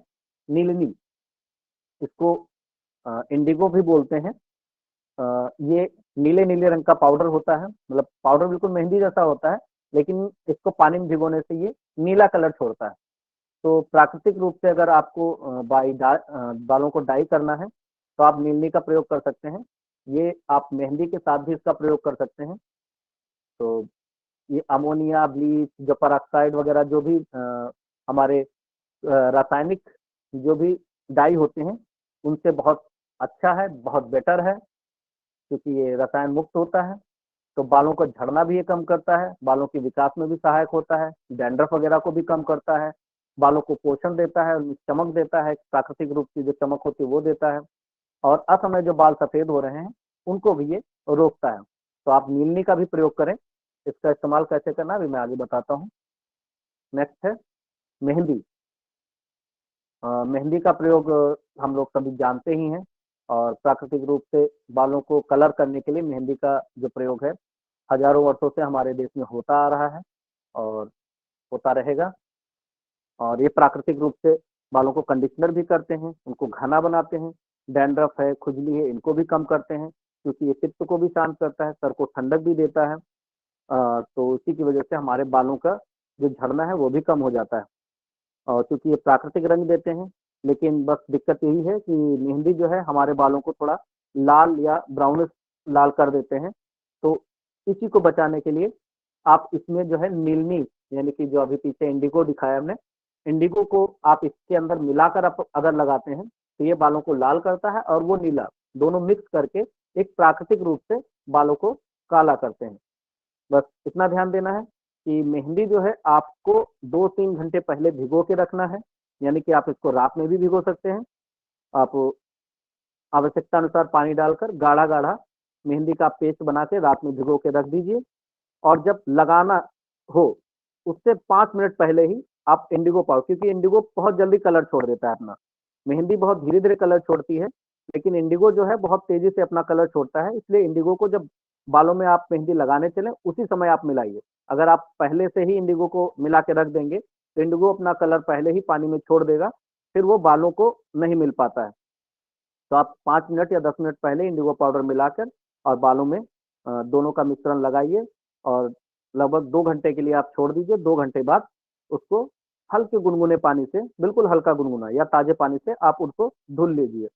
नीलनी, इसको इंडिगो भी बोलते हैं। ये नीले-नीले रंग का पाउडर होता है, मतलब पाउडर बिल्कुल मेहंदी जैसा होता है, लेकिन इसको पानी में भिगोने से ये नीला कलर छोड़ता है। तो प्राकृतिक रूप से अगर आपको बालों को डाई करना है, तो आप नीलनी का प्रयोग कर सकते हैं। ये आप मेहंदी के साथ भी इसका प्रयोग कर सकते हैं। तो ये अमोनिया, ब्लीच, जो पेरोक्साइड वगैरह जो भी हमारे रासायनिक जो भी डाई होते हैं, उनसे बहुत अच्छा है, बहुत बेटर है, क्योंकि ये रसायन मुक्त होता है। तो बालों का झड़ना भी ये कम करता है, बालों के विकास में भी सहायक होता है, डैंड्रफ वगैरह को भी कम करता है, बालों को पोषण देता है, उनमें चमक देता है, प्राकृतिक रूप की जो चमक होती है वो देता है और असमय जो बाल सफ़ेद हो रहे हैं, उनको भी ये रोकता है। तो आप नीलनी का भी प्रयोग करें, इसका इस्तेमाल कैसे करना है अभी मैं आगे बताता हूँ। नेक्स्ट है मेहंदी। मेहंदी का प्रयोग हम लोग सभी जानते ही हैं और प्राकृतिक रूप से बालों को कलर करने के लिए मेहंदी का जो प्रयोग है, हज़ारों वर्षों से हमारे देश में होता आ रहा है और होता रहेगा और ये प्राकृतिक रूप से बालों को कंडीशनर भी करते हैं, उनको घना बनाते हैं, डैंड्रफ है, खुजली है, इनको भी कम करते हैं क्योंकि ये पित्त को भी शांत करता है, सर को ठंडक भी देता है। तो इसी की वजह से हमारे बालों का जो झड़ना है वो भी कम हो जाता है और चूँकि ये प्राकृतिक रंग देते हैं, लेकिन बस दिक्कत यही है कि मेहंदी जो है हमारे बालों को थोड़ा लाल या ब्राउनिश लाल कर देते हैं। तो इसी को बचाने के लिए आप इसमें जो है नीलनी यानी कि जो अभी पीछे इंडिगो दिखाया हमने, इंडिगो को आप इसके अंदर मिलाकर आप अगर लगाते हैं, तो ये बालों को लाल करता है और वो नीला, दोनों मिक्स करके एक प्राकृतिक रूप से बालों को काला करते हैं। बस इतना ध्यान देना है कि मेहंदी जो है आपको 2-3 घंटे पहले भिगो के रखना है, यानी कि आप इसको रात में भी भिगो सकते हैं। आप आवश्यकता अनुसार पानी डालकर गाढ़ा-गाढ़ा मेहंदी का पेस्ट बना के रात में भिगो के रख दीजिए और जब लगाना हो, उससे 5 मिनट पहले ही आप इंडिगो पाउडर, क्योंकि इंडिगो बहुत जल्दी कलर छोड़ देता है अपना। मेहंदी बहुत धीरे-धीरे कलर छोड़ती है, लेकिन इंडिगो जो है बहुत तेज़ी से अपना कलर छोड़ता है, इसलिए इंडिगो को जब बालों में आप मेहंदी लगाने चलें, उसी समय आप मिलाइए। अगर आप पहले से ही इंडिगो को मिला के रख देंगे, तो इंडिगो अपना कलर पहले ही पानी में छोड़ देगा, फिर वो बालों को नहीं मिल पाता है। तो आप 5 मिनट या 10 मिनट पहले इंडिगो पाउडर मिलाकर और बालों में दोनों का मिश्रण लगाइए और लगभग 2 घंटे के लिए आप छोड़ दीजिए। 2 घंटे बाद उसको हल्के गुनगुने पानी से, बिल्कुल हल्का गुनगुना या ताज़े पानी से आप उनको धुल लीजिए।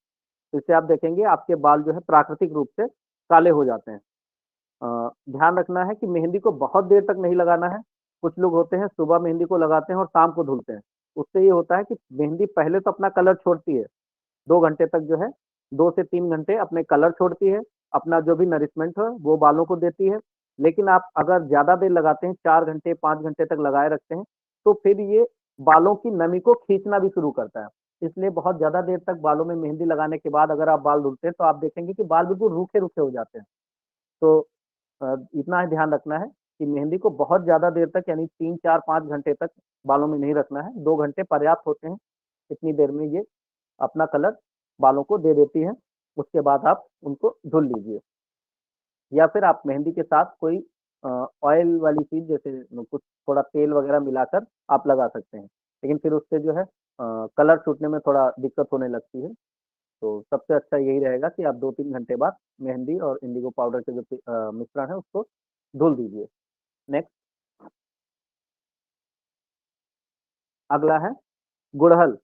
इससे आप देखेंगे आपके बाल जो है प्राकृतिक रूप से काले हो जाते हैं। ध्यान रखना है कि मेहंदी को बहुत देर तक नहीं लगाना है। कुछ लोग होते हैं सुबह मेहंदी को लगाते हैं और शाम को धुलते हैं। उससे ये होता है कि मेहंदी पहले तो अपना कलर छोड़ती है, 2 घंटे तक जो है 2 से 3 घंटे अपने कलर छोड़ती है, अपना जो भी नरिशमेंट है वो बालों को देती है। लेकिन आप अगर ज़्यादा देर लगाते हैं 4 घंटे 5 घंटे तक लगाए रखते हैं, तो फिर ये बालों की नमी को खींचना भी शुरू करता है। इसलिए बहुत ज़्यादा देर तक बालों में मेहंदी लगाने के बाद अगर आप बाल धुलते हैं, तो आप देखेंगे कि बाल बिल्कुल रूखे-रूखे हो जाते हैं। तो इतना ध्यान रखना है कि मेहंदी को बहुत ज़्यादा देर तक यानी 3, 4, 5 घंटे तक बालों में नहीं रखना है, 2 घंटे पर्याप्त होते हैं। इतनी देर में ये अपना कलर बालों को दे देती हैं, उसके बाद आप उनको धुल लीजिए। या फिर आप मेहंदी के साथ कोई ऑयल वाली चीज़ जैसे कुछ थोड़ा तेल वगैरह मिलाकर आप लगा सकते हैं। लेकिन फिर उससे जो है कलर छूटने में थोड़ा दिक्कत होने लगती है। तो सबसे अच्छा यही रहेगा कि आप 2-3 घंटे बाद मेहंदी और इंडिगो पाउडर के जो मिश्रण है उसको धुल दीजिए। नेक्स्ट अगला है गुड़हल।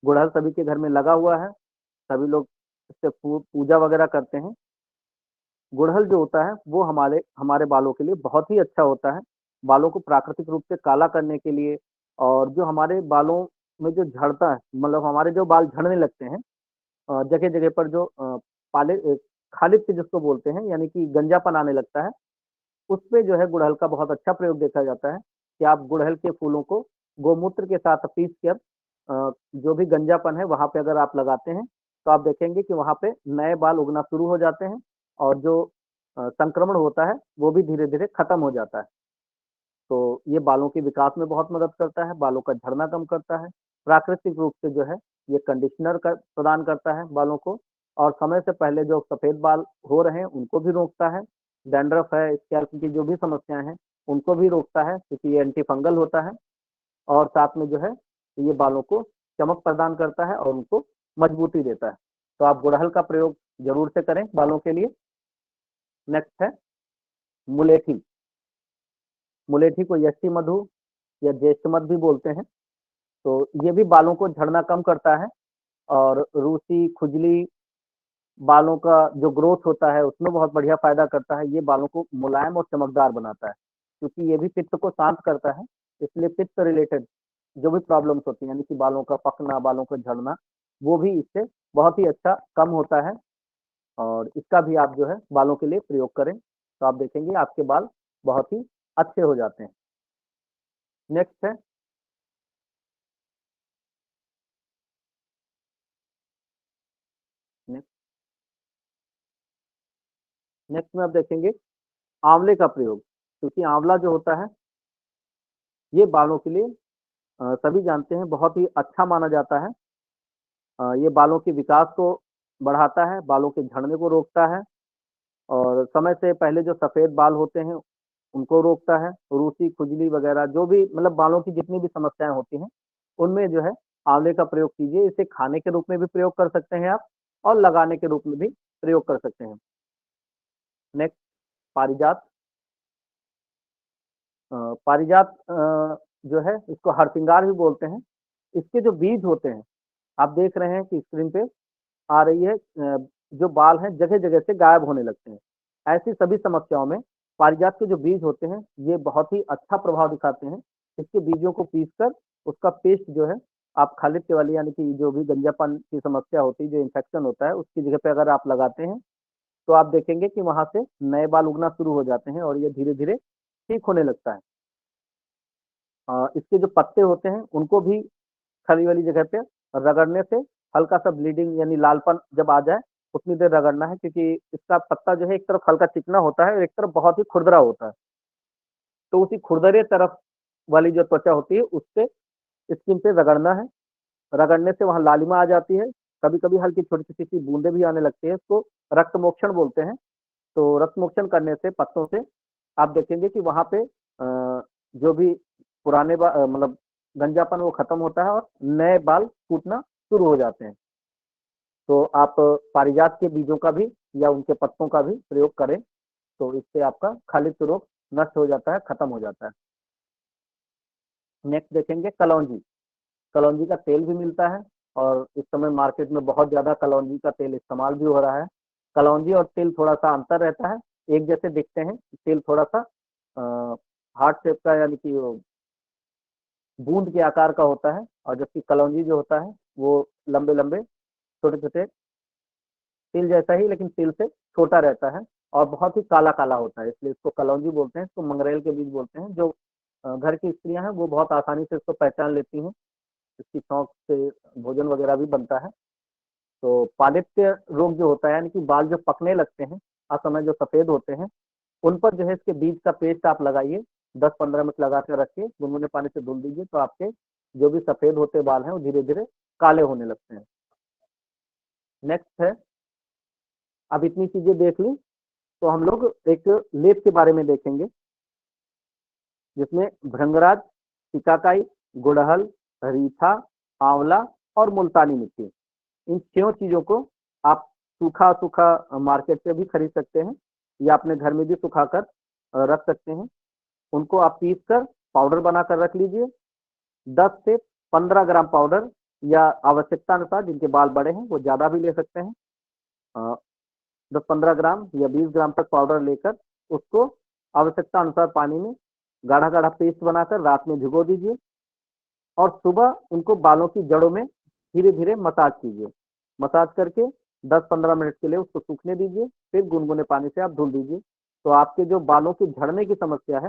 गुड़हल सभी के घर में लगा हुआ है, सभी लोग इससे पूजा वगैरह करते हैं। गुड़हल जो होता है वो हमारे हमारे बालों के लिए बहुत ही अच्छा होता है। बालों को प्राकृतिक रूप से काला करने के लिए और जो हमारे बालों में जो झड़ता है, मतलब हमारे जो बाल झड़ने लगते हैं जगह-जगह पर जो खालित्य जिसको बोलते हैं यानी कि गंजापन आने लगता है, उसपे जो है गुड़हल का बहुत अच्छा प्रयोग देखा जाता है कि आप गुड़हल के फूलों को गोमूत्र के साथ पीस कर जो भी गंजापन है वहाँ पे अगर आप लगाते हैं, तो आप देखेंगे कि वहाँ पे नए बाल उगना शुरू हो जाते हैं और जो संक्रमण होता है, वो भी धीरे-धीरे खत्म हो जाता है। तो ये बालों के विकास में बहुत मदद करता है, बालों का झड़ना कम करता है। प्राकृतिक रूप से जो है ये कंडीशनर प्रदान करता है बालों को और समय से पहले जो सफ़ेद बाल हो रहे हैं उनको भी रोकता है। डैंड्रफ है, स्कैल्प की जो भी समस्याएँ हैं, उनको भी रोकता है क्योंकि ये एंटी फंगल होता है और साथ में जो है ये बालों को चमक प्रदान करता है और उनको मजबूती देता है। तो आप गुड़हल का प्रयोग ज़रूर से करें बालों के लिए। नेक्स्ट है मुलेठी। मुलेठी को यष्टि मधु या ज्येष्ठ मध भी बोलते हैं। तो ये भी बालों को झड़ना कम करता है और रूसी, खुजली, बालों का जो ग्रोथ होता है उसमें बहुत बढ़िया फ़ायदा करता है। ये बालों को मुलायम और चमकदार बनाता है, क्योंकि ये भी पित्त को शांत करता है। इसलिए पित्त रिलेटेड जो भी प्रॉब्लम्स होती हैं, यानी कि बालों का पकना, बालों का झड़ना, वो भी इससे बहुत ही अच्छा कम होता है और इसका भी आप जो है बालों के लिए प्रयोग करें, तो आप देखेंगे आपके बाल बहुत ही अच्छे हो जाते हैं। नेक्स्ट है नेक्स्ट नेक्स्ट में आप देखेंगे आंवले का प्रयोग, क्योंकि आंवला जो होता है, ये बालों के लिए सभी जानते हैं बहुत ही अच्छा माना जाता है। ये बालों के विकास को बढ़ाता है, बालों के झड़ने को रोकता है और समय से पहले जो सफ़ेद बाल होते हैं, उनको रोकता है। रूसी, खुजली वगैरह जो भी मतलब बालों की जितनी भी समस्याएँ होती हैं, उनमें जो है आंवले का प्रयोग कीजिए। इसे खाने के रूप में भी प्रयोग कर सकते हैं आप और लगाने के रूप में भी प्रयोग कर सकते हैं। नेक्स्ट पारिजात। पारिजात जो है इसको हरसिंगार भी बोलते हैं। इसके जो बीज होते हैं, आप देख रहे हैं कि स्क्रीन पे आ रही है जो बाल हैं जगह-जगह से गायब होने लगते हैं। ऐसी सभी समस्याओं में पारिजात के जो बीज होते हैं, ये बहुत ही अच्छा प्रभाव दिखाते हैं। इसके बीजों को पीसकर उसका पेस्ट जो है आप खालित्य वाली यानी कि जो भी गंजापन की समस्या होती है, जो इन्फेक्शन होता है, उसकी जगह पे अगर आप लगाते हैं, तो आप देखेंगे कि वहाँ से नए बाल उगना शुरू हो जाते हैं और ये धीरे-धीरे ठीक होने लगता है। इसके जो पत्ते होते हैं, उनको भी खली वाली जगह पे रगड़ने से हल्का-सा ब्लीडिंग यानी लालपन जब आ जाए, उतनी देर रगड़ना है क्योंकि इसका पत्ता जो है एक तरफ हल्का चिकना होता है और एक तरफ बहुत ही खुरदरा होता है। तो उसी खुरदरे तरफ वाली जो त्वचा होती है, उससे स्किन पे रगड़ना है। रगड़ने से वहाँ लालिमा आ जाती है, कभी-कभी हल्की छोटी-छोटी सी बूँदें भी आने लगती हैं, इसको रक्तमोक्षण बोलते हैं। तो रक्तमोक्षण करने से पत्तों से आप देखेंगे कि वहाँ पे जो भी पुराने मतलब गंजापन वो खत्म होता है और नए बाल फूटना शुरू हो जाते हैं। तो आप पारिजात के बीजों का भी या उनके पत्तों का भी प्रयोग करें, तो इससे आपका खालित्य रोग नष्ट हो जाता है, खत्म हो जाता है। नेक्स्ट देखेंगे कलौंजी। कलौंजी का तेल भी मिलता है और इस समय मार्केट में बहुत ज़्यादा कलौंजी का तेल इस्तेमाल भी हो रहा है। कलौंजी और तिल थोड़ा-सा अंतर रहता है, एक जैसे दिखते हैं, तिल थोड़ा-सा हार्ट शेप का यानी कि वो बूँद के आकार का होता है और जबकि कलौंजी जो होता है, वो लंबे-लंबे, छोटे-छोटे तिल जैसा ही लेकिन तिल से छोटा रहता है और बहुत ही काला-काला होता है, इसलिए इसको कलौंजी बोलते हैं, इसको मंगरेल के बीज बोलते हैं। जो घर की स्त्रियाँ हैं, वो बहुत आसानी से इसको पहचान लेती हैं, इसकी छौंक से भोजन वगैरह भी बनता है। तो पालिप्य रोग जो होता है यानी कि बाल जो पकने लगते हैं, असमय जो सफ़ेद होते हैं, उन पर जो है इसके बीज का पेस्ट आप लगाइए, 10-15 मिनट लगा के रखिए, गुनगुने पानी से धुल दीजिए, तो आपके जो भी सफ़ेद होते बाल हैं, वो धीरे-धीरे काले होने लगते हैं। नेक्स्ट है, अब इतनी चीज़ें देख ली, तो हम लोग एक लेप के बारे में देखेंगे, जिसमें भृंगराज, सिकाकाई, गुड़हल, रीठा, आंवला और मुल्तानी मिट्टी, इन 6 चीज़ों को आप सूखा-सूखा मार्केट से भी खरीद सकते हैं या अपने घर में भी सुखाकर रख सकते हैं। उनको आप पीस कर पाउडर बनाकर रख लीजिए। 10 से 15 ग्राम पाउडर या आवश्यकता अनुसार जिनके बाल बड़े हैं, वो ज़्यादा भी ले सकते हैं। अ, 10-15 ग्राम या 20 ग्राम तक पाउडर लेकर उसको आवश्यकता अनुसार पानी में गाढ़ा-गाढ़ा पेस्ट बनाकर रात में भिगो दीजिए और सुबह उनको बालों की जड़ों में धीरे-धीरे मसाज कीजिए। मसाज करके 10-15 मिनट के लिए उसको सूखने दीजिए, फिर गुनगुने पानी से आप धुल दीजिए। तो आपके जो बालों की झड़ने की समस्या है,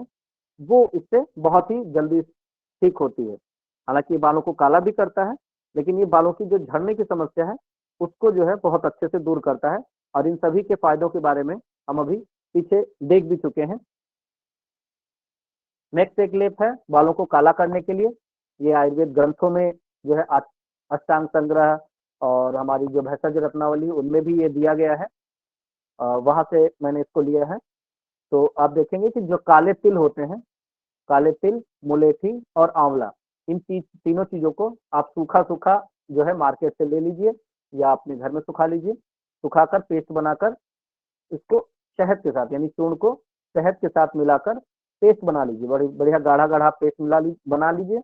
वो इससे बहुत ही जल्दी ठीक होती है। हालाँकि ये बालों को काला भी करता है, लेकिन ये बालों की जो झड़ने की समस्या है, उसको जो है बहुत अच्छे से दूर करता है और इन सभी के फ़ायदों के बारे में हम अभी पीछे देख भी चुके हैं। नेक्स्ट एक लेप है बालों को काला करने के लिए। ये आयुर्वेद ग्रंथों में जो है अष्टांग संग्रह और हमारी जो भेषज रत्नावली उनमें भी ये दिया गया है। वहाँ से मैंने इसको लिया है। तो आप देखेंगे कि जो काले तिल होते हैं, काले तिल, मुलेठी और आंवला, इन तीनों चीज़ों को आप सूखा-सूखा जो है मार्केट से ले लीजिए या अपने घर में सुखा लीजिए। सुखाकर पेस्ट बनाकर इसको शहद के साथ यानी चूर्ण को शहद के साथ मिलाकर पेस्ट बना लीजिए। बढ़िया गाढ़ा-गाढ़ा पेस्ट बना लीजिए।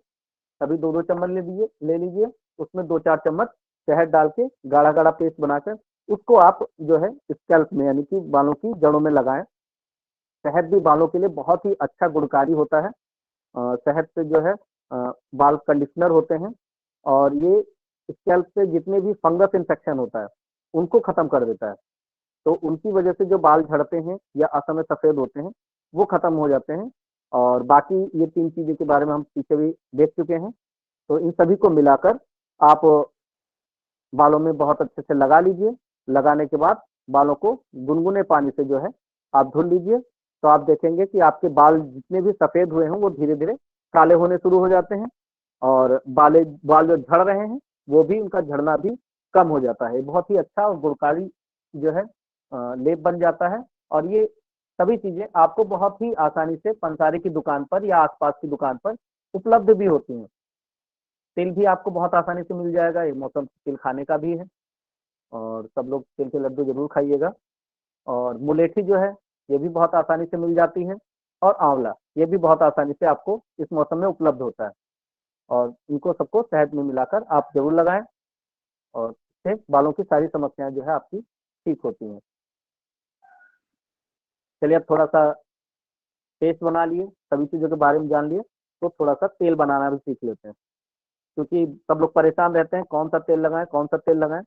सभी 2-2 चम्मच ले लीजिए। उसमें 2-4 चम्मच शहद डाल के गाढ़ा-गाढ़ा पेस्ट बनाकर उसको आप जो है स्कैल्प में यानी कि बालों की जड़ों में लगाएँ। शहद भी बालों के लिए बहुत ही अच्छा गुणकारी होता है। शहद से जो है बाल कंडीशनर होते हैं और ये स्कैल्प से जितने भी फंगस इन्फेक्शन होता है, उनको खत्म कर देता है। तो उनकी वजह से जो बाल झड़ते हैं या असमय सफ़ेद होते हैं, वो खत्म हो जाते हैं और बाकी ये 3 चीज़ों के बारे में हम पीछे भी देख चुके हैं। तो इन सभी को मिलाकर आप बालों में बहुत अच्छे से लगा लीजिए। लगाने के बाद बालों को गुनगुने पानी से जो है आप धुल लीजिए। तो आप देखेंगे कि आपके बाल जितने भी सफ़ेद हुए हैं, वो धीरे-धीरे काले होने शुरू हो जाते हैं और बाल जो झड़ रहे हैं, वो भी उनका झड़ना भी कम हो जाता है। बहुत ही अच्छा और गुणकारी जो है लेप बन जाता है और ये सभी चीज़ें आपको बहुत ही आसानी से पंसारी की दुकान पर या आस-पास की दुकान पर उपलब्ध भी होती हैं। तिल भी आपको बहुत आसानी से मिल जाएगा, ये मौसम तिल खाने का भी है और सब लोग तिल के लड्डू ज़रूर खाइएगा। और मुलेठी जो है, ये भी बहुत आसानी से मिल जाती है और आंवला, ये भी बहुत आसानी से आपको इस मौसम में उपलब्ध होता है और इनको सबको शहद में मिलाकर आप ज़रूर लगाएँ और इससे बालों की सारी समस्याएँ जो है आपकी ठीक होती हैं। चलिए अब थोड़ा-सा पेस्ट बना लिए, सभी चीज़ों के बारे में जान लिए, तो थोड़ा-सा तेल बनाना भी सीख लेते हैं। क्योंकि सब लोग परेशान रहते हैं कौन सा तेल लगाएं, कौन सा तेल लगाएं।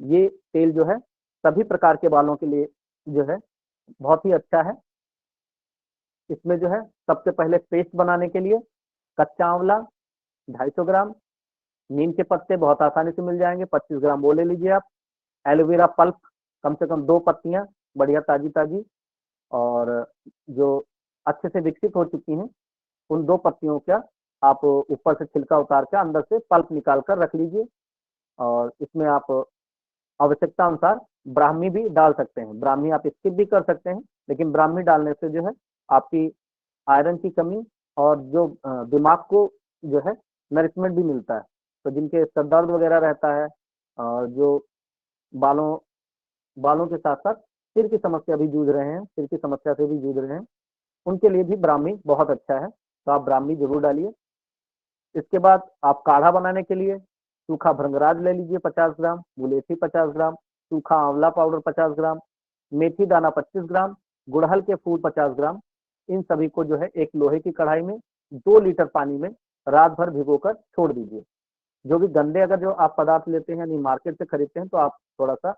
ये तेल जो है सभी प्रकार के बालों के लिए जो है बहुत ही अच्छा है। इसमें जो है सबसे पहले पेस्ट बनाने के लिए कच्चा आंवला 250 ग्राम, नीम के पत्ते बहुत आसानी से मिल जाएंगे 25 ग्राम वो ले लीजिए आप, एलोवेरा पल्प कम से कम 2 पत्तियां बढ़िया ताजी ताजी, और जो अच्छे से विकसित हो चुकी हैं उन 2 पत्तियों का आप ऊपर से छिलका उतार के अंदर से पल्प निकाल कर रख लीजिए। और इसमें आप आवश्यकता अनुसार ब्राह्मी भी डाल सकते हैं, ब्राह्मी आप स्किप भी कर सकते हैं, लेकिन ब्राह्मी डालने से जो है आपकी आयरन की कमी और जो दिमाग को जो है नरिशमेंट भी मिलता है। तो जिनके सर दर्द वगैरह रहता है और जो बालों बालों के साथ साथ सिर की समस्या भी जूझ रहे हैं, सिर की समस्या से भी जूझ रहे हैं, उनके लिए भी ब्राह्मी बहुत अच्छा है, तो आप ब्राह्मी जरूर डालिए। इसके बाद आप काढ़ा बनाने के लिए सूखा भृंगराज ले लीजिए 50 ग्राम, मुलेठी 50 ग्राम, सूखा आंवला पाउडर 50 ग्राम, मेथी दाना 25 ग्राम, गुड़हल के फूल 50 ग्राम। इन सभी को जो है एक लोहे की कढ़ाई में 2 लीटर पानी में रात भर भिगोकर छोड़ दीजिए। जो भी गंदे अगर जो आप पदार्थ लेते हैं यानी मार्केट से खरीदते हैं तो आप थोड़ा सा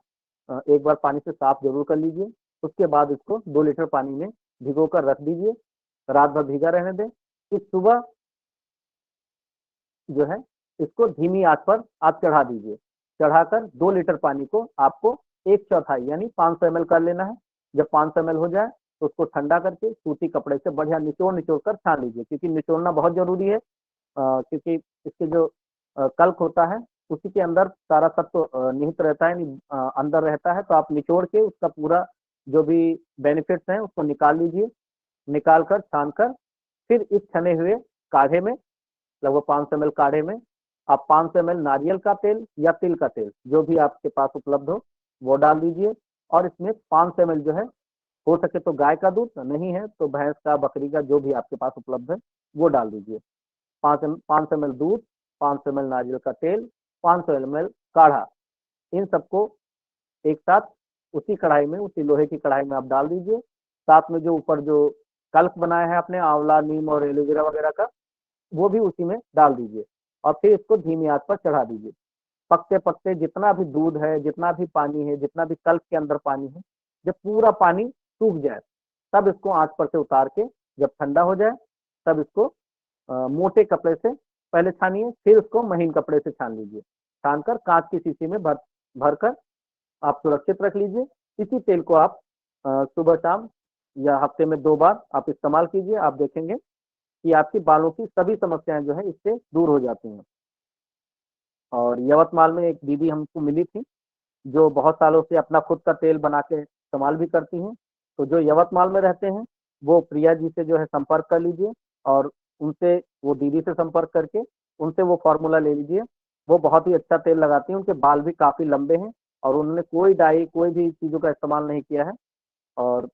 एक बार पानी से साफ जरूर कर लीजिए। उसके बाद इसको 2 लीटर पानी में भिगोकर रख दीजिए, रात भर भीगा रहने दें। फिर सुबह जो है इसको धीमी आंच पर आप चढ़ा दीजिए, चढ़ाकर 2 लीटर पानी को आपको 1/4 यानी 500 ml कर लेना है। जब 500 ml हो जाए तो उसको ठंडा करके सूती कपड़े से बढ़िया निचोड़ निचोड़ कर छान लीजिए, क्योंकि निचोड़ना बहुत जरूरी है, क्योंकि इसके जो कल्क होता है उसी के अंदर सारा तत्व निहित रहता है, अंदर रहता है। तो आप निचोड़ के उसका पूरा जो भी बेनिफिट्स हैं उसको निकाल लीजिए, निकाल कर छान कर फिर इस छने हुए काढ़े में लगभग 500 ml काढ़े में आप 500 ml नारियल का तेल या तिल का तेल जो भी आपके पास उपलब्ध हो वो डाल दीजिए। और इसमें 500 ml जो है हो सके तो गाय का दूध, नहीं है तो भैंस का बकरी का जो भी आपके पास उपलब्ध है वो डाल दीजिए। 500 ml दूध, 500 ml नारियल का तेल, 500 ml काढ़ा, इन सबको एक साथ उसी कढ़ाई में, उसी लोहे की कढ़ाई में आप डाल दीजिए। साथ में जो ऊपर जो कल्क बनाया है आपने आंवला नीम और एलोवेरा वगैरह का वो भी उसी में डाल दीजिए और फिर इसको धीमी आंच पर चढ़ा दीजिए। पकते पकते जितना भी दूध है, जितना भी पानी है, जितना भी कल्क के अंदर पानी है, जब पूरा पानी सूख जाए तब इसको आंच पर से उतार के जब ठंडा हो जाए तब इसको मोटे कपड़े से पहले छानिए, फिर उसको महीन कपड़े से छान लीजिए। छानकर कांच की शीशी में भरकर आप सुरक्षित रख लीजिए। इसी तेल को आप सुबह शाम या हफ्ते में 2 बार आप इस्तेमाल कीजिए, आप देखेंगे कि आपकी बालों की सभी समस्याएं जो है इससे दूर हो जाती हैं। और यवतमाल में एक दीदी हमको मिली थी जो बहुत सालों से अपना खुद का तेल बना के इस्तेमाल भी करती हैं। तो जो यवतमाल में रहते हैं वो प्रिया जी से जो है संपर्क कर लीजिए और उनसे, वो दीदी से संपर्क करके उनसे वो फार्मूला ले लीजिए। वो बहुत ही अच्छा तेल लगाती हैं, उनके बाल भी काफ़ी लंबे हैं और उन्होंने कोई डाई कोई भी चीज़ों का इस्तेमाल नहीं किया है और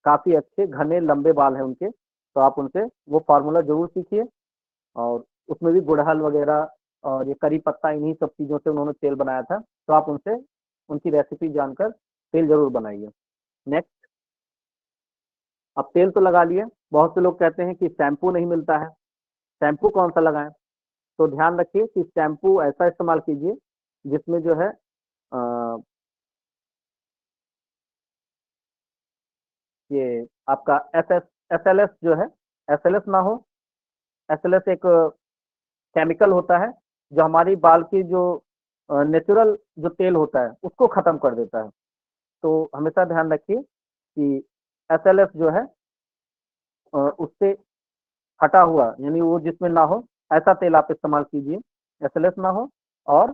काफ़ी अच्छे घने लंबे बाल हैं उनके। तो आप उनसे वो फार्मूला ज़रूर सीखिए और उसमें भी गुड़हल वगैरह और ये करी पत्ता इन्हीं सब चीज़ों से उन्होंने तेल बनाया था। तो आप उनसे उनकी रेसिपी जानकर तेल ज़रूर बनाइए। नेक्स्ट, अब तेल तो लगा लिए, बहुत से लोग कहते हैं कि शैम्पू नहीं मिलता है, शैम्पू कौन सा लगाएं? तो ध्यान रखिए कि शैम्पू ऐसा इस्तेमाल कीजिए जिसमें जो है ये आपका SLS जो है, SLS ना हो। SLS एक केमिकल होता है जो हमारी बाल की जो नेचुरल जो तेल होता है उसको खत्म कर देता है। तो हमेशा ध्यान रखिए कि SLS जो है उससे हटा हुआ यानी वो जिसमें ना हो ऐसा तेल आप इस्तेमाल कीजिए, SLS ना हो और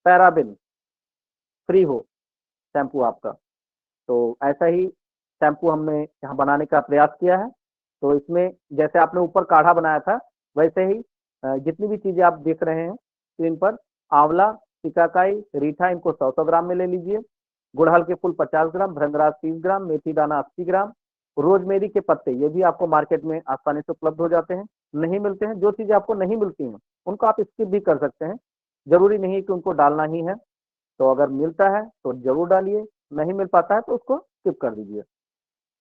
पैराबिन फ्री हो शैम्पू आपका। तो ऐसा ही शैम्पू हमने यहाँ बनाने का प्रयास किया है। तो इसमें जैसे आपने ऊपर काढ़ा बनाया था वैसे ही जितनी भी चीज़ें आप देख रहे हैं स्क्रीन पर, आंवला, सिकाकाई, रीठा इनको 100-100 ग्राम में ले लीजिए, गुड़हल के फूल 50 ग्राम, भृंगराज 30 ग्राम, मेथी दाना 80 ग्राम, रोजमेरी के पत्ते ये भी आपको मार्केट में आसानी से उपलब्ध हो जाते हैं। नहीं मिलते हैं, जो चीज़ें आपको नहीं मिलती हैं उनको आप स्किप भी कर सकते हैं, जरूरी नहीं है कि उनको डालना ही है। तो अगर मिलता है तो जरूर डालिए, नहीं मिल पाता है तो उसको स्किप कर दीजिए,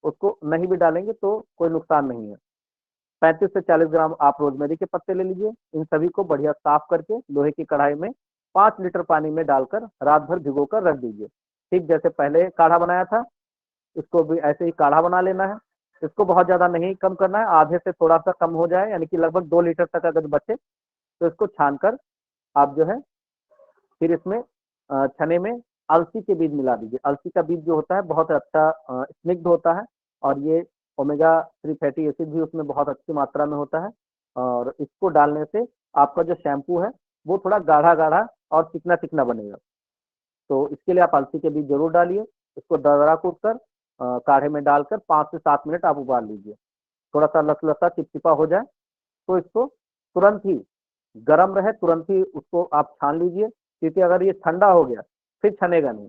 उसको नहीं भी डालेंगे तो कोई नुकसान नहीं है। 35 से 40 ग्राम आप रोजमेरी के पत्ते ले लीजिए। इन सभी को बढ़िया साफ करके लोहे की कढ़ाई में 5 लीटर पानी में डालकर रात भर भिगोकर रख दीजिए। ठीक जैसे पहले काढ़ा बनाया था, इसको भी ऐसे ही काढ़ा बना लेना है। इसको बहुत ज़्यादा नहीं कम करना है, आधे से थोड़ा-सा कम हो जाए, यानी कि लगभग 2 लीटर तक अगर बचे, तो इसको छान कर आप जो है फिर इसमें चने में अलसी के बीज मिला दीजिए। अलसी का बीज जो होता है बहुत अच्छा स्निग्ध होता है और ये ओमेगा 3 फैटी एसिड भी उसमें बहुत अच्छी मात्रा में होता है और इसको डालने से आपका जो शैम्पू है वो थोड़ा गाढ़ा-गाढ़ा और चिकना-चिकना बनेगा। तो इसके लिए आप अलसी के बीज ज़रूर डालिए। इसको दरदरा कूट कर काढ़े में डालकर 5 से 7 मिनट आप उबाल लीजिए। थोड़ा-सा लस-लसा चिपचिपा हो जाए तो इसको तुरंत ही गरम रहे तुरंत ही उसको आप छान लीजिए, क्योंकि अगर ये ठंडा हो गया फिर छनेगा नहीं।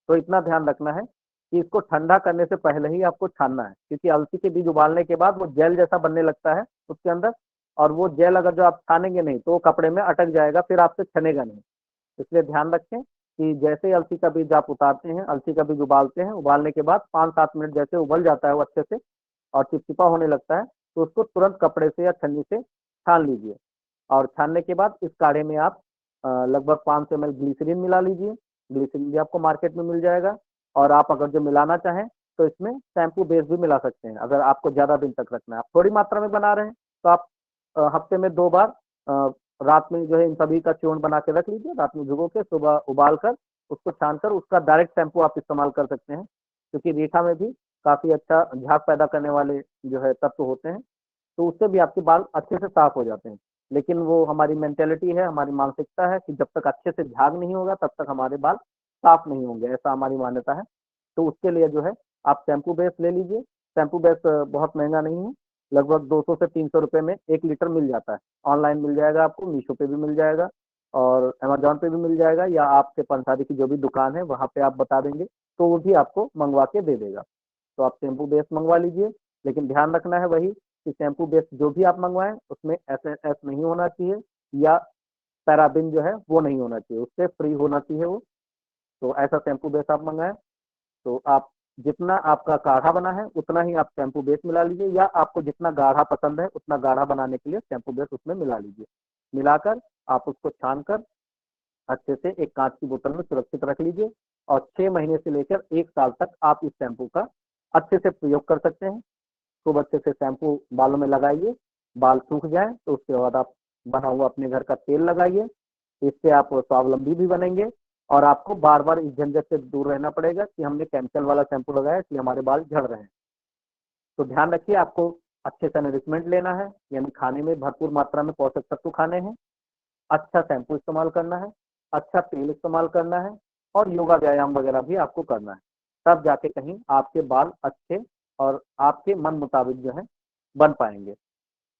तो इतना ध्यान रखना है कि इसको ठंडा करने से पहले ही आपको छानना है, क्योंकि अलसी के बीज उबालने के बाद वो जेल जैसा बनने लगता है उसके अंदर और वो जेल अगर जो आप छानेंगे नहीं तो वो कपड़े में अटक जाएगा, फिर आपसे छनेगा नहीं। इसलिए ध्यान रखें कि जैसे ही अलसी का बीज आप उतारते हैं, अलसी का बीज उबालते हैं, उबालने के बाद 5-7 मिनट जैसे उबल जाता है वो अच्छे से और चिपचिपा होने लगता है, तो उसको तुरंत कपड़े से या छन्नी से छान लीजिए और छानने के बाद इस काढ़े में आप लगभग 500 ml ग्लिसरीन मिला लीजिए। ग्लिसरीन भी आपको मार्केट में मिल जाएगा और आप अगर जो मिलाना चाहें तो इसमें शैम्पू बेस भी मिला सकते हैं। अगर आपको ज़्यादा दिन तक रखना है, आप थोड़ी मात्रा में बना रहे हैं, तो आप हफ्ते में 2 बार रात में जो है इन सभी का चूर्ण बना के रख लीजिए, रात में भिगो के सुबह उबाल कर उसको छान कर उसका डायरेक्ट शैम्पू आप इस्तेमाल कर सकते हैं, क्योंकि रीठा में भी काफ़ी अच्छा झाग पैदा करने वाले जो है तत्व होते हैं, तो उससे भी आपके बाल अच्छे से साफ हो जाते हैं। लेकिन वो हमारी मेंटालिटी है, हमारी मानसिकता है कि जब तक अच्छे से झाग नहीं होगा तब तक हमारे बाल साफ नहीं होंगे, ऐसा हमारी मान्यता है। तो उसके लिए जो है आप शैम्पू बेस ले लीजिए। शैम्पू बेस बहुत महँगा नहीं है, लगभग 200 से 300 रुपए में 1 लीटर मिल जाता है। ऑनलाइन मिल जाएगा आपको, मीशो पे भी मिल जाएगा और अमेज़न पे भी मिल जाएगा या आपके पंसारी की जो भी दुकान है वहाँ पे आप बता देंगे, तो वो भी आपको मँगवा के दे देगा। तो आप शैम्पू बेस मँगवा लीजिए, लेकिन ध्यान रखना है वही कि शैम्पू बेस जो भी आप मँगवाएँ उसमें एसएनएस नहीं होना चाहिए या पैराबेन जो है वो नहीं होना चाहिए, उससे फ्री होना चाहिए वो। तो ऐसा शैम्पू बेस आप मँगाएँ, तो आप जितना आपका गाढ़ा बना है उतना ही आप शैम्पू बेस मिला लीजिए या आपको जितना गाढ़ा पसंद है उतना गाढ़ा बनाने के लिए शैम्पू बेस उसमें मिला लीजिए। मिलाकर आप उसको छान कर अच्छे से एक काँच की बोतल में सुरक्षित रख लीजिए और 6 महीने से लेकर 1 साल तक आप इस शैम्पू का अच्छे से प्रयोग कर सकते हैं। खूब अच्छे से शैम्पू बालों में लगाइए, बाल सूख जाएँ तो उसके बाद आप बना हुआ अपने घर का तेल लगाइए, इससे आप स्वावलंबी भी बनेंगे और आपको बार-बार इस झंझट से दूर रहना पड़ेगा कि हमने केमिकल वाला शैम्पू लगाया इसलिए हमारे बाल झड़ रहे हैं। तो ध्यान रखिए आपको अच्छे से नरिशमेंट लेना है, यानी खाने में भरपूर मात्रा में पोषक तत्व खाने हैं, अच्छा शैम्पू इस्तेमाल करना है, अच्छा तेल इस्तेमाल करना है और योगा व्यायाम वगैरह भी आपको करना है। तब जाके कहीं आपके बाल अच्छे और आपके मन मुताबिक जो है बन पाएँगे।